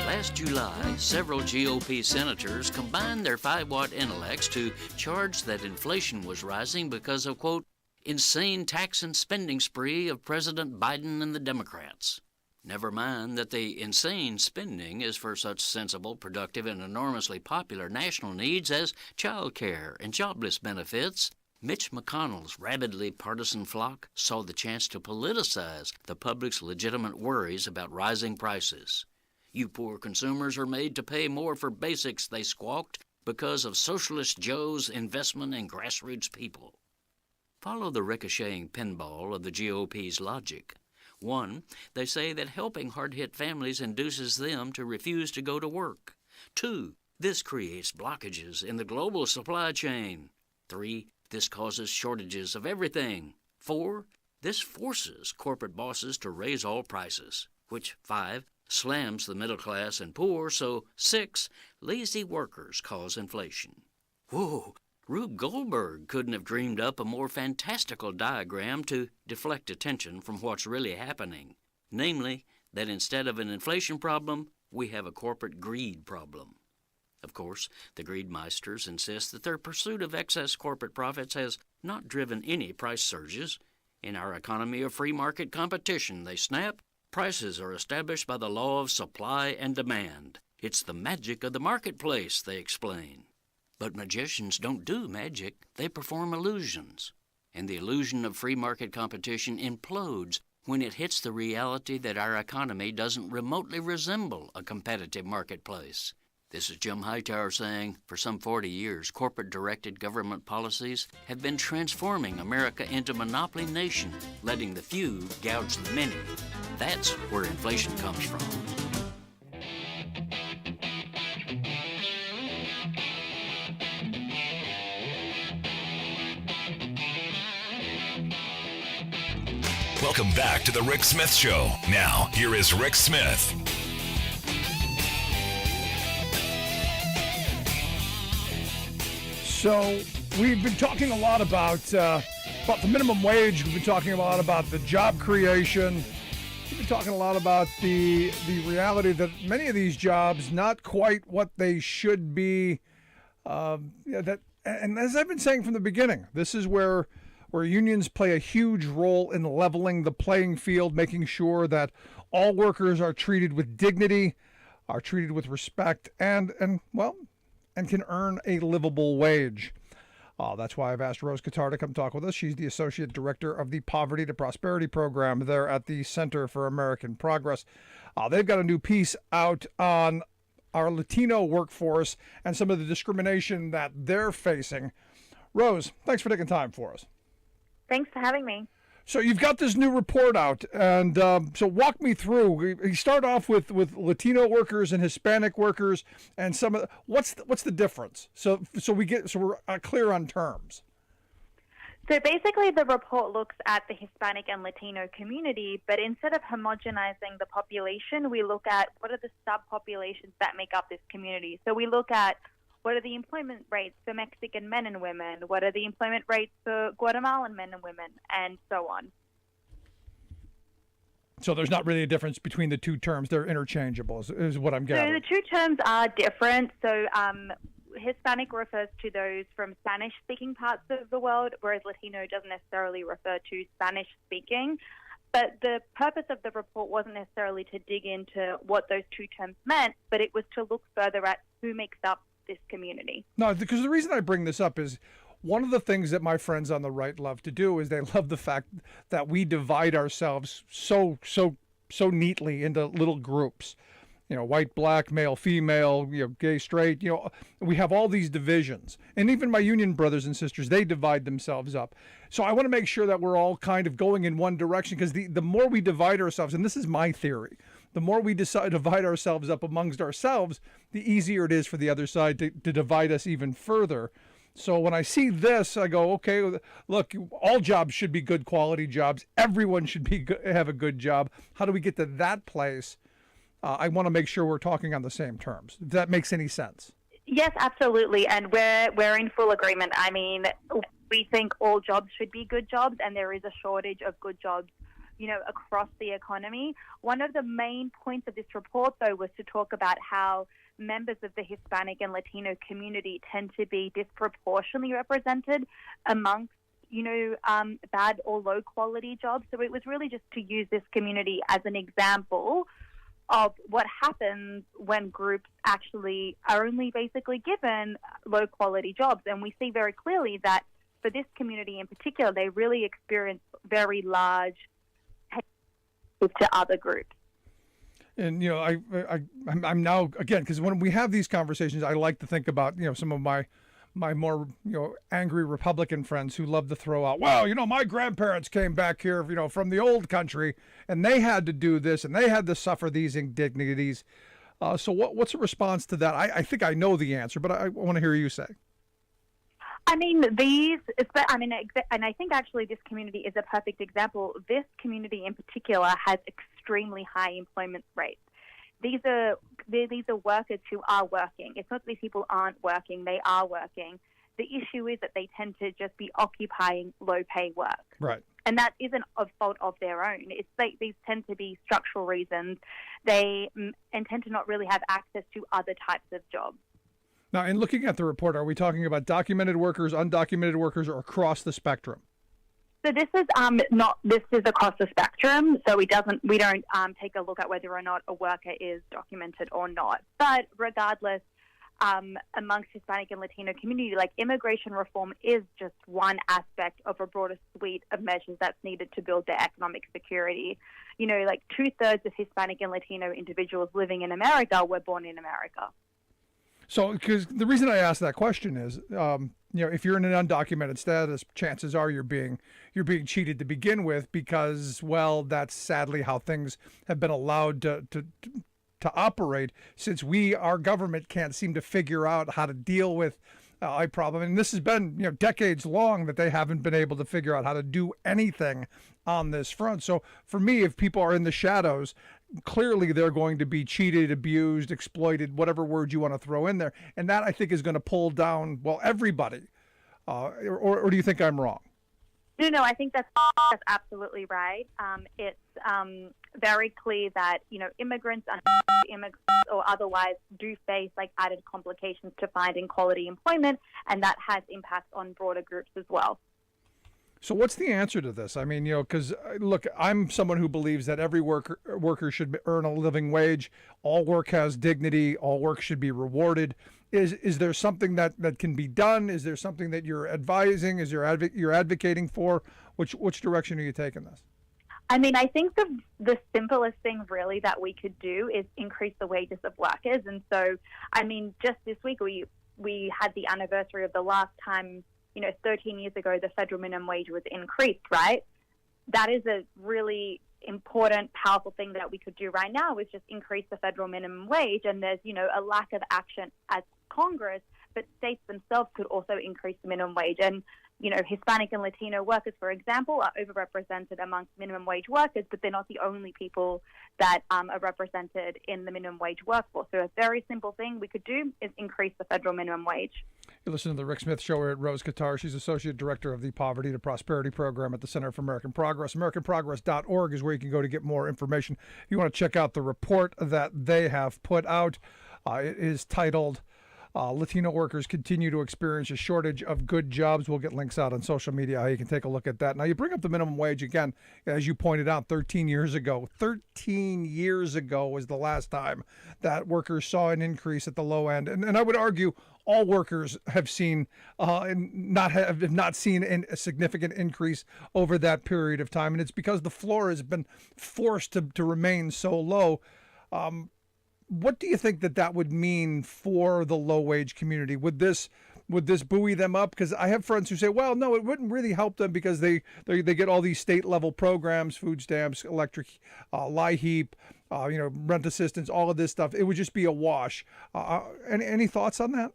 Last July, several GOP senators combined their 5-watt intellects to charge that inflation was rising because of, quote, insane tax and spending spree of President Biden and the Democrats. Never mind that the insane spending is for such sensible, productive, and enormously popular national needs as child care and jobless benefits. Mitch McConnell's rabidly partisan flock saw the chance to politicize the public's legitimate worries about rising prices. You poor consumers are made to pay more for basics, they squawked, because of Socialist Joe's investment in grassroots people. Follow the ricocheting pinball of the GOP's logic. 1, they say that helping hard-hit families induces them to refuse to go to work. 2, this creates blockages in the global supply chain. 3, this causes shortages of everything. 4, this forces corporate bosses to raise all prices, which 5, slams the middle class and poor, so 6, lazy workers cause inflation. Whoa, Rube Goldberg couldn't have dreamed up a more fantastical diagram to deflect attention from what's really happening, namely that instead of an inflation problem, we have a corporate greed problem. Of course, the greedmeisters insist that their pursuit of excess corporate profits has not driven any price surges. In our economy of free market competition, they snap, prices are established by the law of supply and demand. It's the magic of the marketplace, they explain. But magicians don't do magic, they perform illusions. And the illusion of free market competition implodes when it hits the reality that our economy doesn't remotely resemble a competitive marketplace. This is Jim Hightower saying, for some 40 years, corporate-directed government policies have been transforming America into a monopoly nation, letting the few gouge the many. That's where inflation comes from. Welcome back to the Rick Smith Show. Now, here is Rick Smith. So we've been talking a lot about the minimum wage. We've been talking a lot about the job creation. We've been talking a lot about the reality that many of these jobs not quite what they should be. And as I've been saying from the beginning, this is where unions play a huge role in leveling the playing field, making sure that all workers are treated with dignity, are treated with respect, and can earn a livable wage. That's why I've asked Rose Qatar to come talk with us. She's the Associate Director of the Poverty to Prosperity Program there at the Center for American Progress. They've got a new piece out on our Latino workforce and some of the discrimination that they're facing. Rose, thanks for taking time for us. Thanks for having me. So you've got this new report out, and so walk me through. You start off with Latino workers and Hispanic workers, and some of what's the difference? So we're clear on terms. So basically, the report looks at the Hispanic and Latino community, but instead of homogenizing the population, we look at what are the subpopulations that make up this community. So we look at what are the employment rates for Mexican men and women, what are the employment rates for Guatemalan men and women, and so on. So there's not really a difference between the two terms. They're interchangeable, is what I'm getting. So the two terms are different. So Hispanic refers to those from Spanish-speaking parts of the world, whereas Latino doesn't necessarily refer to Spanish-speaking. But the purpose of the report wasn't necessarily to dig into what those two terms meant, but it was to look further at who makes up this community. No, because the reason I bring this up is one of the things that my friends on the right love to do is they love the fact that we divide ourselves so neatly into little groups. You know, white, black, male, female, gay, straight, we have all these divisions. And even my union brothers and sisters, they divide themselves up. So I want to make sure that we're all kind of going in one direction, because the more we divide ourselves, and this is my theory, the more we divide ourselves up amongst ourselves, the easier it is for the other side to divide us even further. So when I see this, I go, okay, look, all jobs should be good quality jobs. Everyone should have a good job. How do we get to that place? I want to make sure we're talking on the same terms. If that makes any sense. Yes, absolutely. And we're in full agreement. I mean, we think all jobs should be good jobs, and there is a shortage of good jobs, across the economy. One of the main points of this report, though, was to talk about how members of the Hispanic and Latino community tend to be disproportionately represented amongst, bad or low quality jobs. So it was really just to use this community as an example of what happens when groups actually are only basically given low quality jobs. And we see very clearly that for this community in particular, they really experience very large to other groups. And I'm now, again, because when we have these conversations, I like to think about some of my more angry Republican friends who love to throw out, well, my grandparents came back here from the old country and they had to do this and they had to suffer these indignities. So what's a response to that? I think I know the answer, but I want to hear you say. I mean, and I think actually this community is a perfect example. This community in particular has extremely high employment rates. These are workers who are working. It's not that these people aren't working, they are working. The issue is that they tend to just be occupying low-pay work. Right. And that isn't a fault of their own. It's like these tend to be structural reasons. They tend to not really have access to other types of jobs. Now, in looking at the report, are we talking about documented workers, undocumented workers, or across the spectrum? So this is across the spectrum. So we don't take a look at whether or not a worker is documented or not. But regardless, amongst Hispanic and Latino community, like immigration reform is just one aspect of a broader suite of measures that's needed to build their economic security. Like 2/3 of Hispanic and Latino individuals living in America were born in America. So, because the reason I asked that question is, if you're in an undocumented status, chances are you're being cheated to begin with, because, well, that's sadly how things have been allowed to operate, since our government can't seem to figure out how to deal with a problem. And this has been, decades long that they haven't been able to figure out how to do anything on this front. So for me, if people are in the shadows, clearly they're going to be cheated, abused, exploited, whatever word you want to throw in there. And that, I think, is going to pull down, everybody. Or do you think I'm wrong? No, I think that's absolutely right. It's very clear that, immigrants or otherwise do face added complications to finding quality employment, and that has impacts on broader groups as well. So what's the answer to this? I mean, because look, I'm someone who believes that every worker should earn a living wage. All work has dignity. All work should be rewarded. Is there something that can be done? Is there something that you're advising? Is you're advocating for? Which direction are you taking this? I mean, I think the simplest thing really that we could do is increase the wages of workers. And so, I mean, just this week we had the anniversary of the last time, 13 years ago, the federal minimum wage was increased, right? That is a really important, powerful thing that we could do right now, is just increase the federal minimum wage. And there's, a lack of action as Congress, but states themselves could also increase the minimum wage. And Hispanic and Latino workers, for example, are overrepresented amongst minimum wage workers, but they're not the only people that are represented in the minimum wage workforce. So a very simple thing we could do is increase the federal minimum wage. You listen to the Rick Smith Show. We're at Rose Qatar. She's Associate Director of the Poverty to Prosperity Program at the Center for American Progress. AmericanProgress.org is where you can go to get more information. If you want to check out the report that they have put out, it is titled Latino Workers Continue to Experience a Shortage of Good Jobs. We'll get links out on social media how you can take a look at that. Now, you bring up the minimum wage again, as you pointed out, 13 years ago. 13 years ago was the last time that workers saw an increase at the low end. And I would argue all workers have seen have not seen a significant increase over that period of time. And it's because the floor has been forced to remain so low. What do you think that would mean for the low-wage community? Would this buoy them up? Because I have friends who say, well, no, it wouldn't really help them because they get all these state-level programs, food stamps, electric, LIHEAP, rent assistance, all of this stuff. It would just be a wash. Any thoughts on that?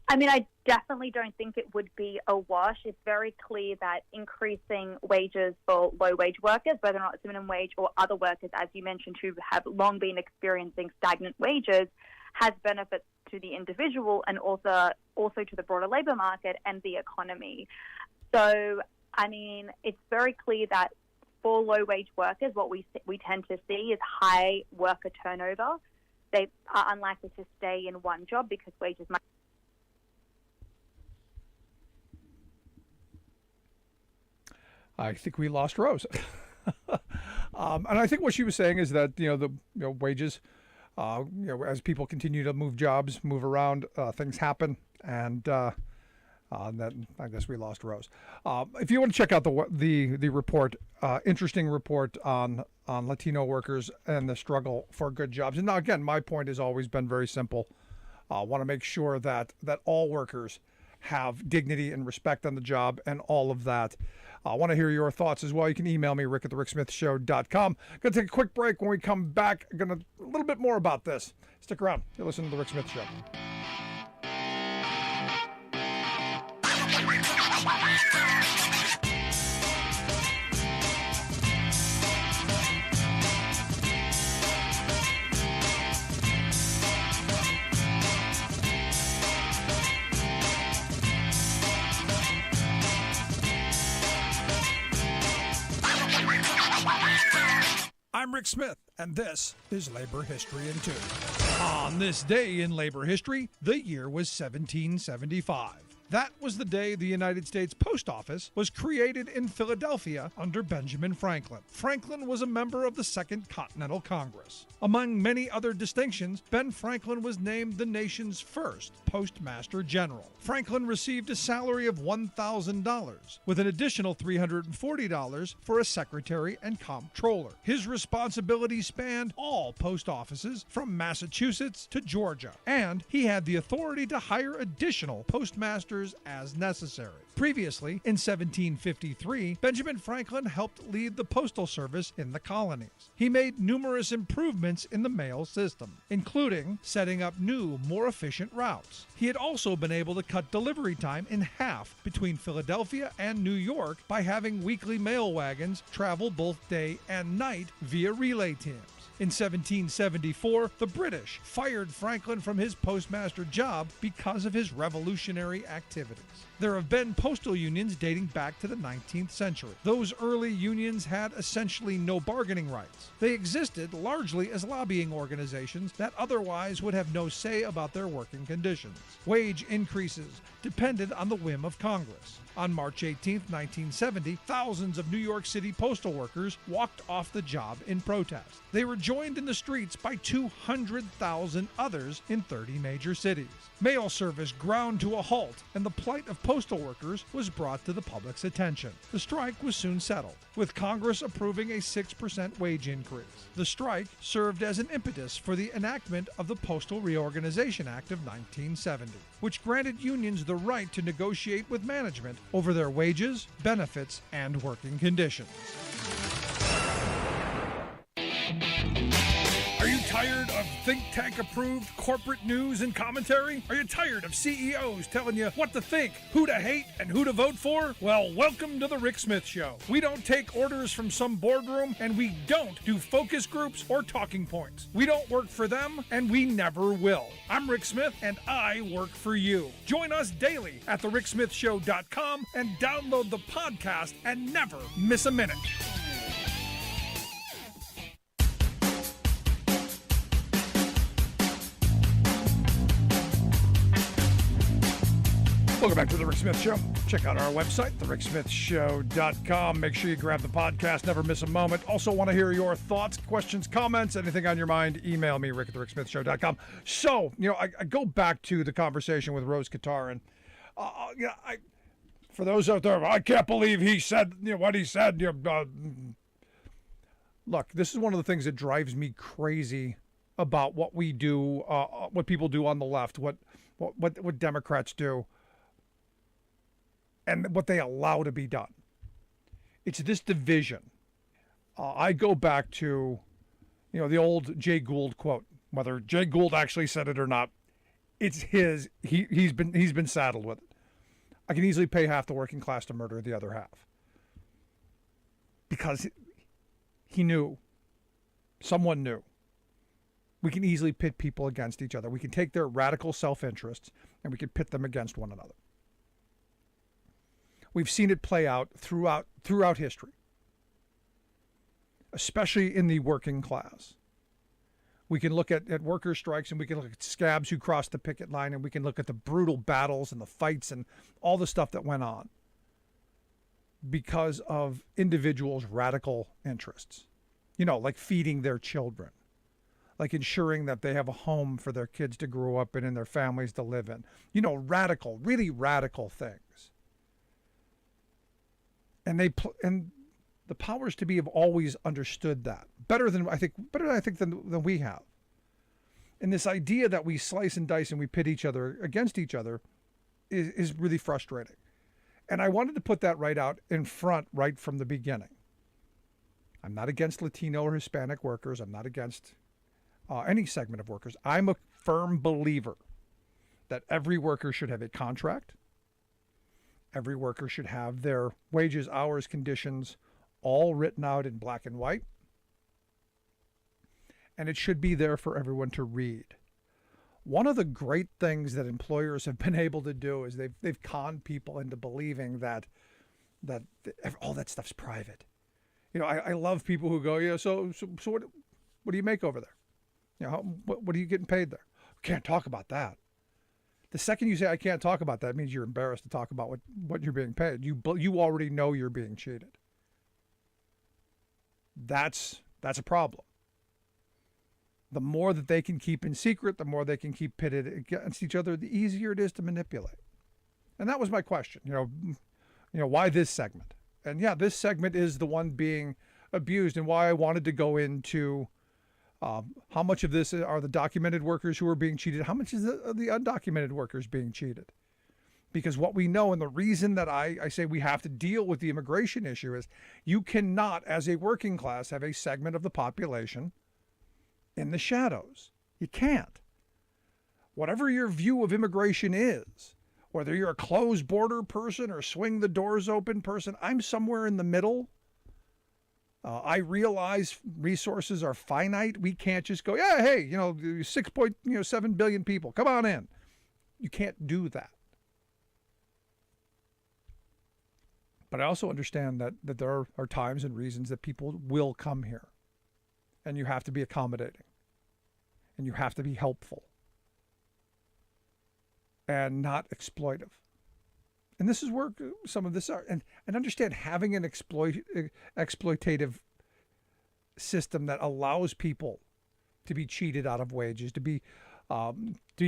I mean, I definitely don't think it would be a wash. It's very clear that increasing wages for low-wage workers, whether or not it's minimum wage or other workers, as you mentioned, who have long been experiencing stagnant wages, has benefits to the individual and also to the broader labor market and the economy. So, I mean, it's very clear that for low-wage workers, what we tend to see is high worker turnover. They are unlikely to stay in one job because wages might. I think we lost Rose. And I think what she was saying is that, wages, as people continue to move jobs, move around, things happen. And then I guess we lost Rose. If you want to check out the report, interesting report on Latino workers and the struggle for good jobs. And now, again, my point has always been very simple. I want to make sure that all workers have dignity and respect on the job and all of that. I want to hear your thoughts as well. You can email me, rick@thericksmithshow.com. Going to take a quick break. When we come back, I'm going to a little bit more about this. Stick around. You're listening to The Rick Smith Show. I'm Rick Smith, and this is Labor History in 2. On this day in labor history, the year was 1775. That was the day the United States Post Office was created in Philadelphia under Benjamin Franklin. Franklin was a member of the Second Continental Congress. Among many other distinctions, Ben Franklin was named the nation's first Postmaster General. Franklin received a salary of $1,000, with an additional $340 for a secretary and comptroller. His responsibilities spanned all post offices from Massachusetts to Georgia, and he had the authority to hire additional postmasters as necessary. Previously, in 1753, Benjamin Franklin helped lead the postal service in the colonies. He made numerous improvements in the mail system, including setting up new, more efficient routes. He had also been able to cut delivery time in half between Philadelphia and New York by having weekly mail wagons travel both day and night via relay teams. In 1774, the British fired Franklin from his postmaster job because of his revolutionary activities. There have been postal unions dating back to the 19th century. Those early unions had essentially no bargaining rights. They existed largely as lobbying organizations that otherwise would have no say about their working conditions. Wage increases, depended on the whim of Congress. On March 18, 1970, thousands of New York City postal workers walked off the job in protest. They were joined in the streets by 200,000 others in 30 major cities. Mail service ground to a halt, and the plight of postal workers was brought to the public's attention. The strike was soon settled, with Congress approving a 6% wage increase. The strike served as an impetus for the enactment of the Postal Reorganization Act of 1970, which granted unions the right to negotiate with management over their wages, benefits, and working conditions. Are you tired of think tank approved corporate news and commentary? Are you tired of CEOs telling you what to think, who to hate, and who to vote for? Well, welcome to the Rick Smith Show. We don't take orders from some boardroom, and we don't do focus groups or talking points. We don't work for them, and we never will. I'm Rick Smith, and I work for you. Join us daily at thericksmithshow.com and download the podcast and never miss a minute. Welcome back to The Rick Smith Show. Check out our website, thericksmithshow.com. Make sure you grab the podcast, never miss a moment. Also want to hear your thoughts, questions, comments, anything on your mind, email me, rick at thericksmithshow.com. So, I go back to the conversation with Rose Qatar, and for those out there, I can't believe he said what he said. Look, this is one of the things that drives me crazy about what we do, what people do on the left, what Democrats do, and what they allow to be done. It's this division. I go back to, the old Jay Gould quote. Whether Jay Gould actually said it or not, it's his. He's been saddled with it. I can easily pay half the working class to murder the other half, because he knew. Someone knew. We can easily pit people against each other. We can take their radical self-interests and we can pit them against one another. We've seen it play out throughout history, especially in the working class. We can look at worker strikes, and we can look at scabs who crossed the picket line, and we can look at the brutal battles and the fights and all the stuff that went on because of individuals' radical interests. Like feeding their children, like ensuring that they have a home for their kids to grow up in and their families to live in. Radical, really radical things. And the powers to be have always understood that better than I think than we have. And this idea that we slice and dice and we pit each other against each other is really frustrating. And I wanted to put that right out in front right from the beginning. I'm not against Latino or Hispanic workers. I'm not against any segment of workers. I'm a firm believer that every worker should have a contract. Every worker should have their wages, hours, conditions all written out in black and white. And it should be there for everyone to read. One of the great things that employers have been able to do is they've conned people into believing that all that stuff's private. I love people who go, so what do you make over there? What are you getting paid there? Can't talk about that. The second you say I can't talk about that, it means you're embarrassed to talk about what you're being paid. You already know you're being cheated. That's a problem. The more that they can keep in secret, the more they can keep pitted against each other, the easier it is to manipulate. And that was my question. Why this segment? And yeah, this segment is the one being abused, and why I wanted to go into how much of this are the documented workers who are being cheated? How much is the undocumented workers being cheated? Because what we know, and the reason that I say we have to deal with the immigration issue, is you cannot, as a working class, have a segment of the population in the shadows. You can't. Whatever your view of immigration is, whether you're a closed border person or swing the doors open person, I'm somewhere in the middle. I realize resources are finite. We can't just go, 6.7 billion people, come on in. You can't do that. But I also understand that there are times and reasons that people will come here. And you have to be accommodating. And you have to be helpful. And not exploitive. And this is where some of this are. And understand, having an exploitative system that allows people to be cheated out of wages, to be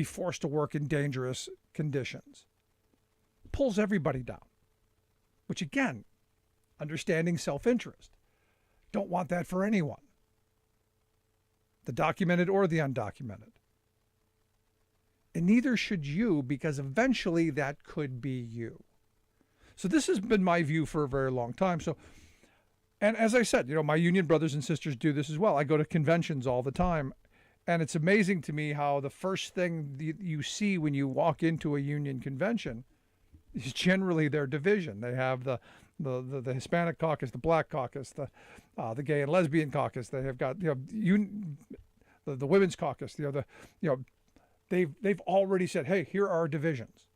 forced to work in dangerous conditions, pulls everybody down. Which again, understanding self-interest. Don't want that for anyone. The documented or the undocumented. And neither should you, because eventually that could be you. So this has been my view for a very long time. So, and as I said, my union brothers and sisters do this as well. I go to conventions all the time. And it's amazing to me how the first thing you see when you walk into a union convention is generally their division. They have the Hispanic caucus, the Black caucus, the gay and lesbian caucus. They have got the women's caucus. They've already said, hey, here are our divisions,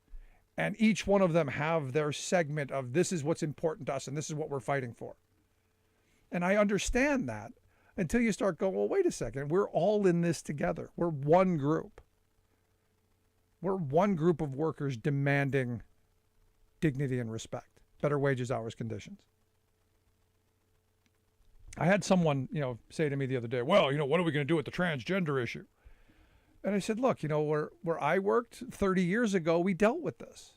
and each one of them have their segment of this is what's important to us and this is what we're fighting for. And I understand that until you start going, well, wait a second, we're all in this together. We're one group. We're one group of workers demanding dignity and respect, better wages, hours, conditions. I had someone, say to me the other day, well, what are we going to do with the transgender issue? And I said, look, where I worked 30 years ago, we dealt with this.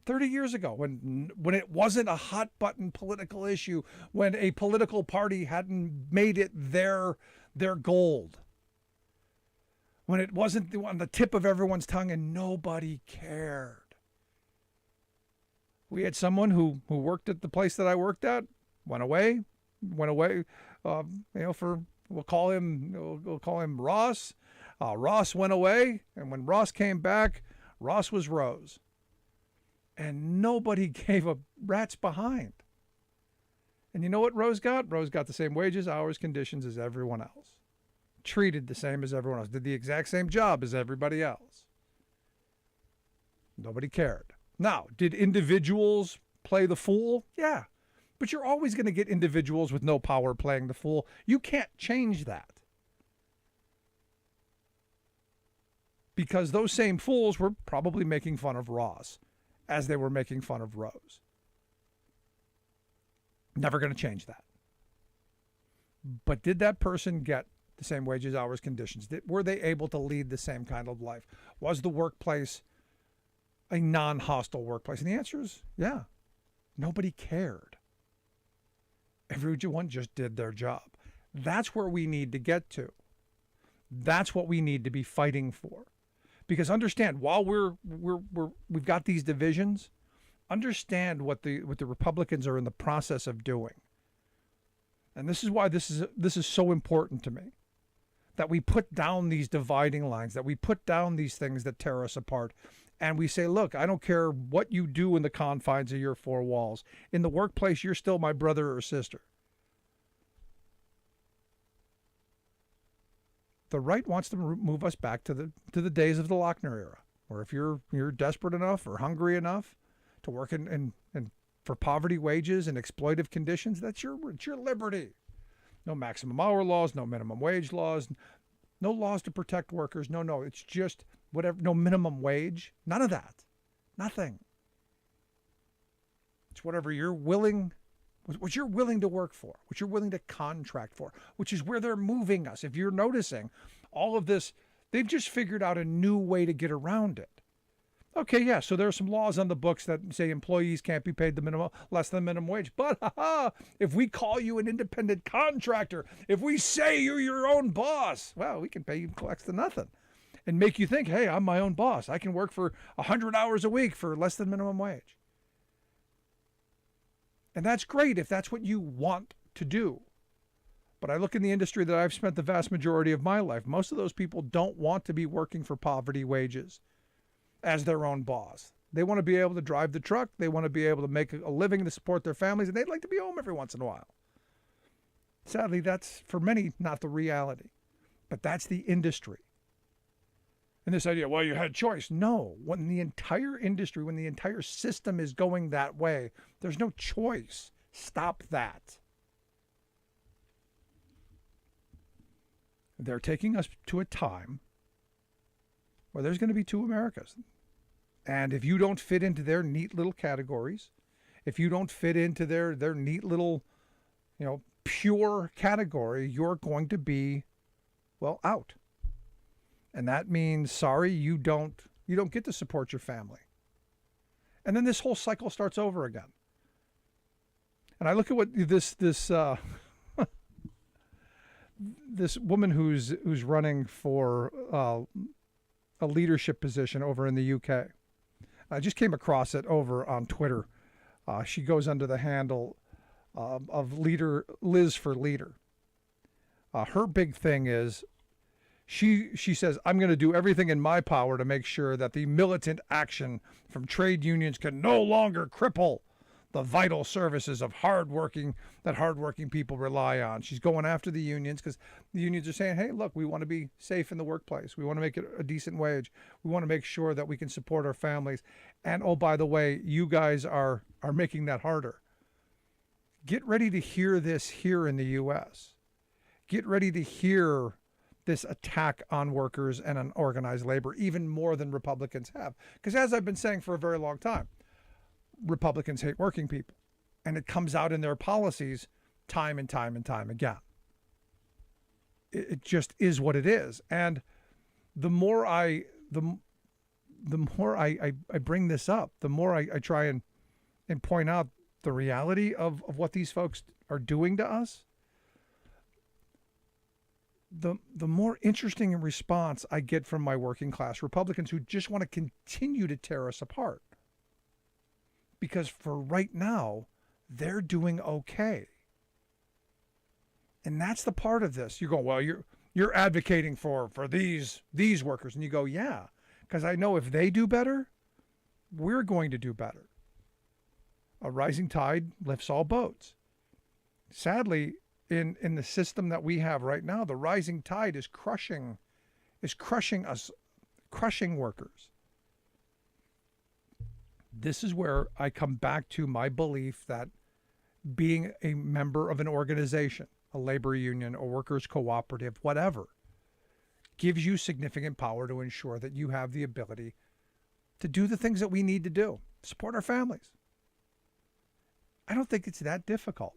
30 years ago, when it wasn't a hot button political issue, when a political party hadn't made it their gold, when it wasn't on the tip of everyone's tongue and nobody cared. We had someone who worked at the place that I worked at, went away, we'll call him Ross. Ross went away, and when Ross came back, Ross was Rose. And nobody gave a rat's behind. And you know what Rose got? Rose got the same wages, hours, conditions as everyone else. Treated the same as everyone else. Did the exact same job as everybody else. Nobody cared. Now, did individuals play the fool? Yeah. But you're always going to get individuals with no power playing the fool. You can't change that. Because those same fools were probably making fun of Ross as they were making fun of Rose. Never going to change that. But did that person get the same wages, hours, conditions? Were they able to lead the same kind of life? Was the workplace a non-hostile workplace? And the answer is, yeah. Nobody cared. Everyone just did their job. That's where we need to get to. That's what we need to be fighting for. Because understand, while we've got these divisions, understand what the Republicans are in the process of doing. And this is why this is so important to me. That we put down these dividing lines, that we put down these things that tear us apart. And we say, look, I don't care what you do in the confines of your four walls. In the workplace, you're still my brother or sister. The right wants to move us back to the days of the Lochner era, where if you're desperate enough or hungry enough to work in for poverty wages and exploitive conditions, that's your liberty. No maximum hour laws, no minimum wage laws, no laws to protect workers. No, it's just whatever. No minimum wage, none of that, nothing. It's whatever you're willing. What you're willing to work for, what you're willing to contract for, which is where they're moving us. If you're noticing all of this, they've just figured out a new way to get around it. Okay, yeah, so there are some laws on the books that say employees can't be paid less than minimum wage. But if we call you an independent contractor, if we say you're your own boss, well, we can pay you next to nothing and make you think, hey, I'm my own boss. I can work for 100 hours a week for less than minimum wage. And that's great if that's what you want to do. But I look in the industry that I've spent the vast majority of my life. Most of those people don't want to be working for poverty wages as their own boss. They want to be able to drive the truck. They want to be able to make a living to support their families, and they'd like to be home every once in a while. Sadly, that's, for many, not the reality. But that's the industry. And this idea, well, you had choice. No, when the entire industry, when the entire system is going that way, there's no choice. Stop that. They're taking us to a time where there's going to be two Americas. And if you don't fit into their neat little categories, if you don't fit into their neat little, pure category, you're going to be, out. And that means, sorry, you don't get to support your family. And then this whole cycle starts over again. And I look at what this this woman who's running for a leadership position over in the UK. I just came across it over on Twitter. She goes under the handle of Liz for Leader. Her big thing is she says, I'm going to do everything in my power to make sure that the militant action from trade unions can no longer cripple the vital services of hardworking people rely on. She's going after the unions because the unions are saying, hey, look, we want to be safe in the workplace. We want to make it a decent wage. We want to make sure that we can support our families. And, oh, by the way, you guys are making that harder. Get ready to hear this here in the U.S. Get ready to hear this attack on workers and on organized labor even more than Republicans have. Because as I've been saying for a very long time, Republicans hate working people, and it comes out in their policies time and time and time again. It just is what it is. And the more I bring this up, the more I try and point out the reality of what these folks are doing to us, the more interesting response I get from my working class Republicans who just want to continue to tear us apart. Because for right now, they're doing okay. And that's the part of this. You go, well, you're advocating for these workers. And you go, yeah, because I know if they do better, we're going to do better. A rising tide lifts all boats. Sadly, in the system that we have right now, the rising tide is crushing us, crushing workers. This is where I come back to my belief that being a member of an organization, a labor union, a workers' cooperative, whatever, gives you significant power to ensure that you have the ability to do the things that we need to do, support our families. I don't think it's that difficult.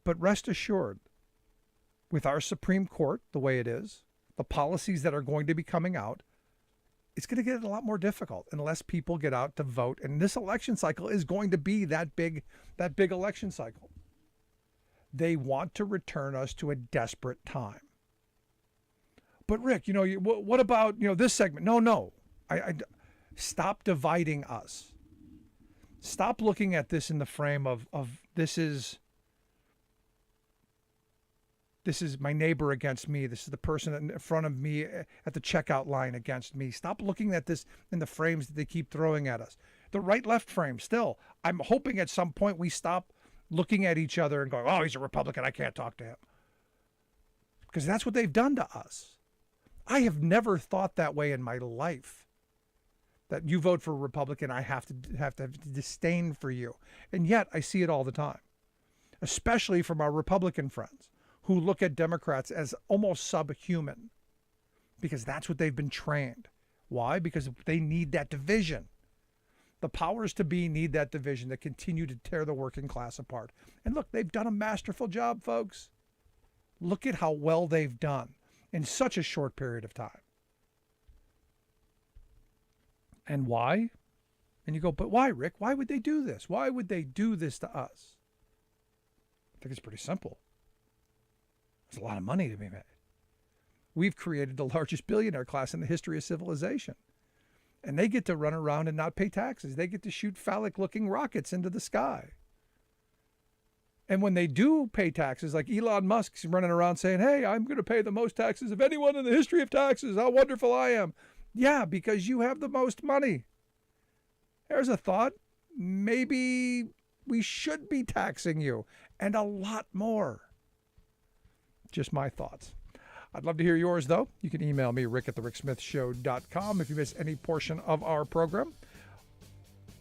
But rest assured, with our Supreme Court the way it is, the policies that are going to be coming out, it's going to get a lot more difficult unless people get out to vote. And this election cycle is going to be that big election cycle. They want to return us to a desperate time. But Rick, what about, this segment? No. I stop dividing us. Stop looking at this in the frame of this is my neighbor against me. This is the person in front of me at the checkout line against me. Stop looking at this in the frames that they keep throwing at us. The right-left frame, still. I'm hoping at some point we stop looking at each other and going, oh, he's a Republican, I can't talk to him. Because that's what they've done to us. I have never thought that way in my life. That you vote for a Republican, I have to have disdain for you. And yet I see it all the time. Especially from our Republican friends, who look at Democrats as almost subhuman because that's what they've been trained. Why? Because they need that division. The powers to be need that division to continue to tear the working class apart. And look, they've done a masterful job, folks. Look at how well they've done in such a short period of time. And why? And you go, but why, Rick? Why would they do this? Why would they do this to us? I think it's pretty simple. There's a lot of money to be made. We've created the largest billionaire class in the history of civilization. And they get to run around and not pay taxes. They get to shoot phallic-looking rockets into the sky. And when they do pay taxes, like Elon Musk's running around saying, hey, I'm going to pay the most taxes of anyone in the history of taxes. How wonderful I am. Yeah, because you have the most money. There's a thought. Maybe we should be taxing you, and a lot more. Just my thoughts. I'd love to hear yours, though. You can email me, rick@thericksmithshow.com, if you miss any portion of our program.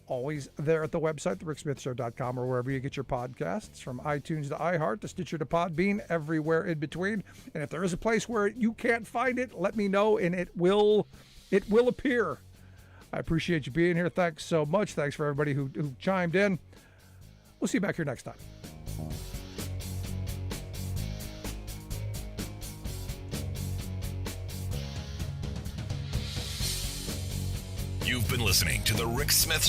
always there at the website, thericksmithshow.com, or wherever you get your podcasts, from iTunes to iHeart to Stitcher to Podbean, everywhere in between. And if there is a place where you can't find it, let me know, and it will appear. I appreciate you being here. Thanks so much. Thanks for everybody who chimed in. We'll see you back here next time. You've been listening to The Rick Smith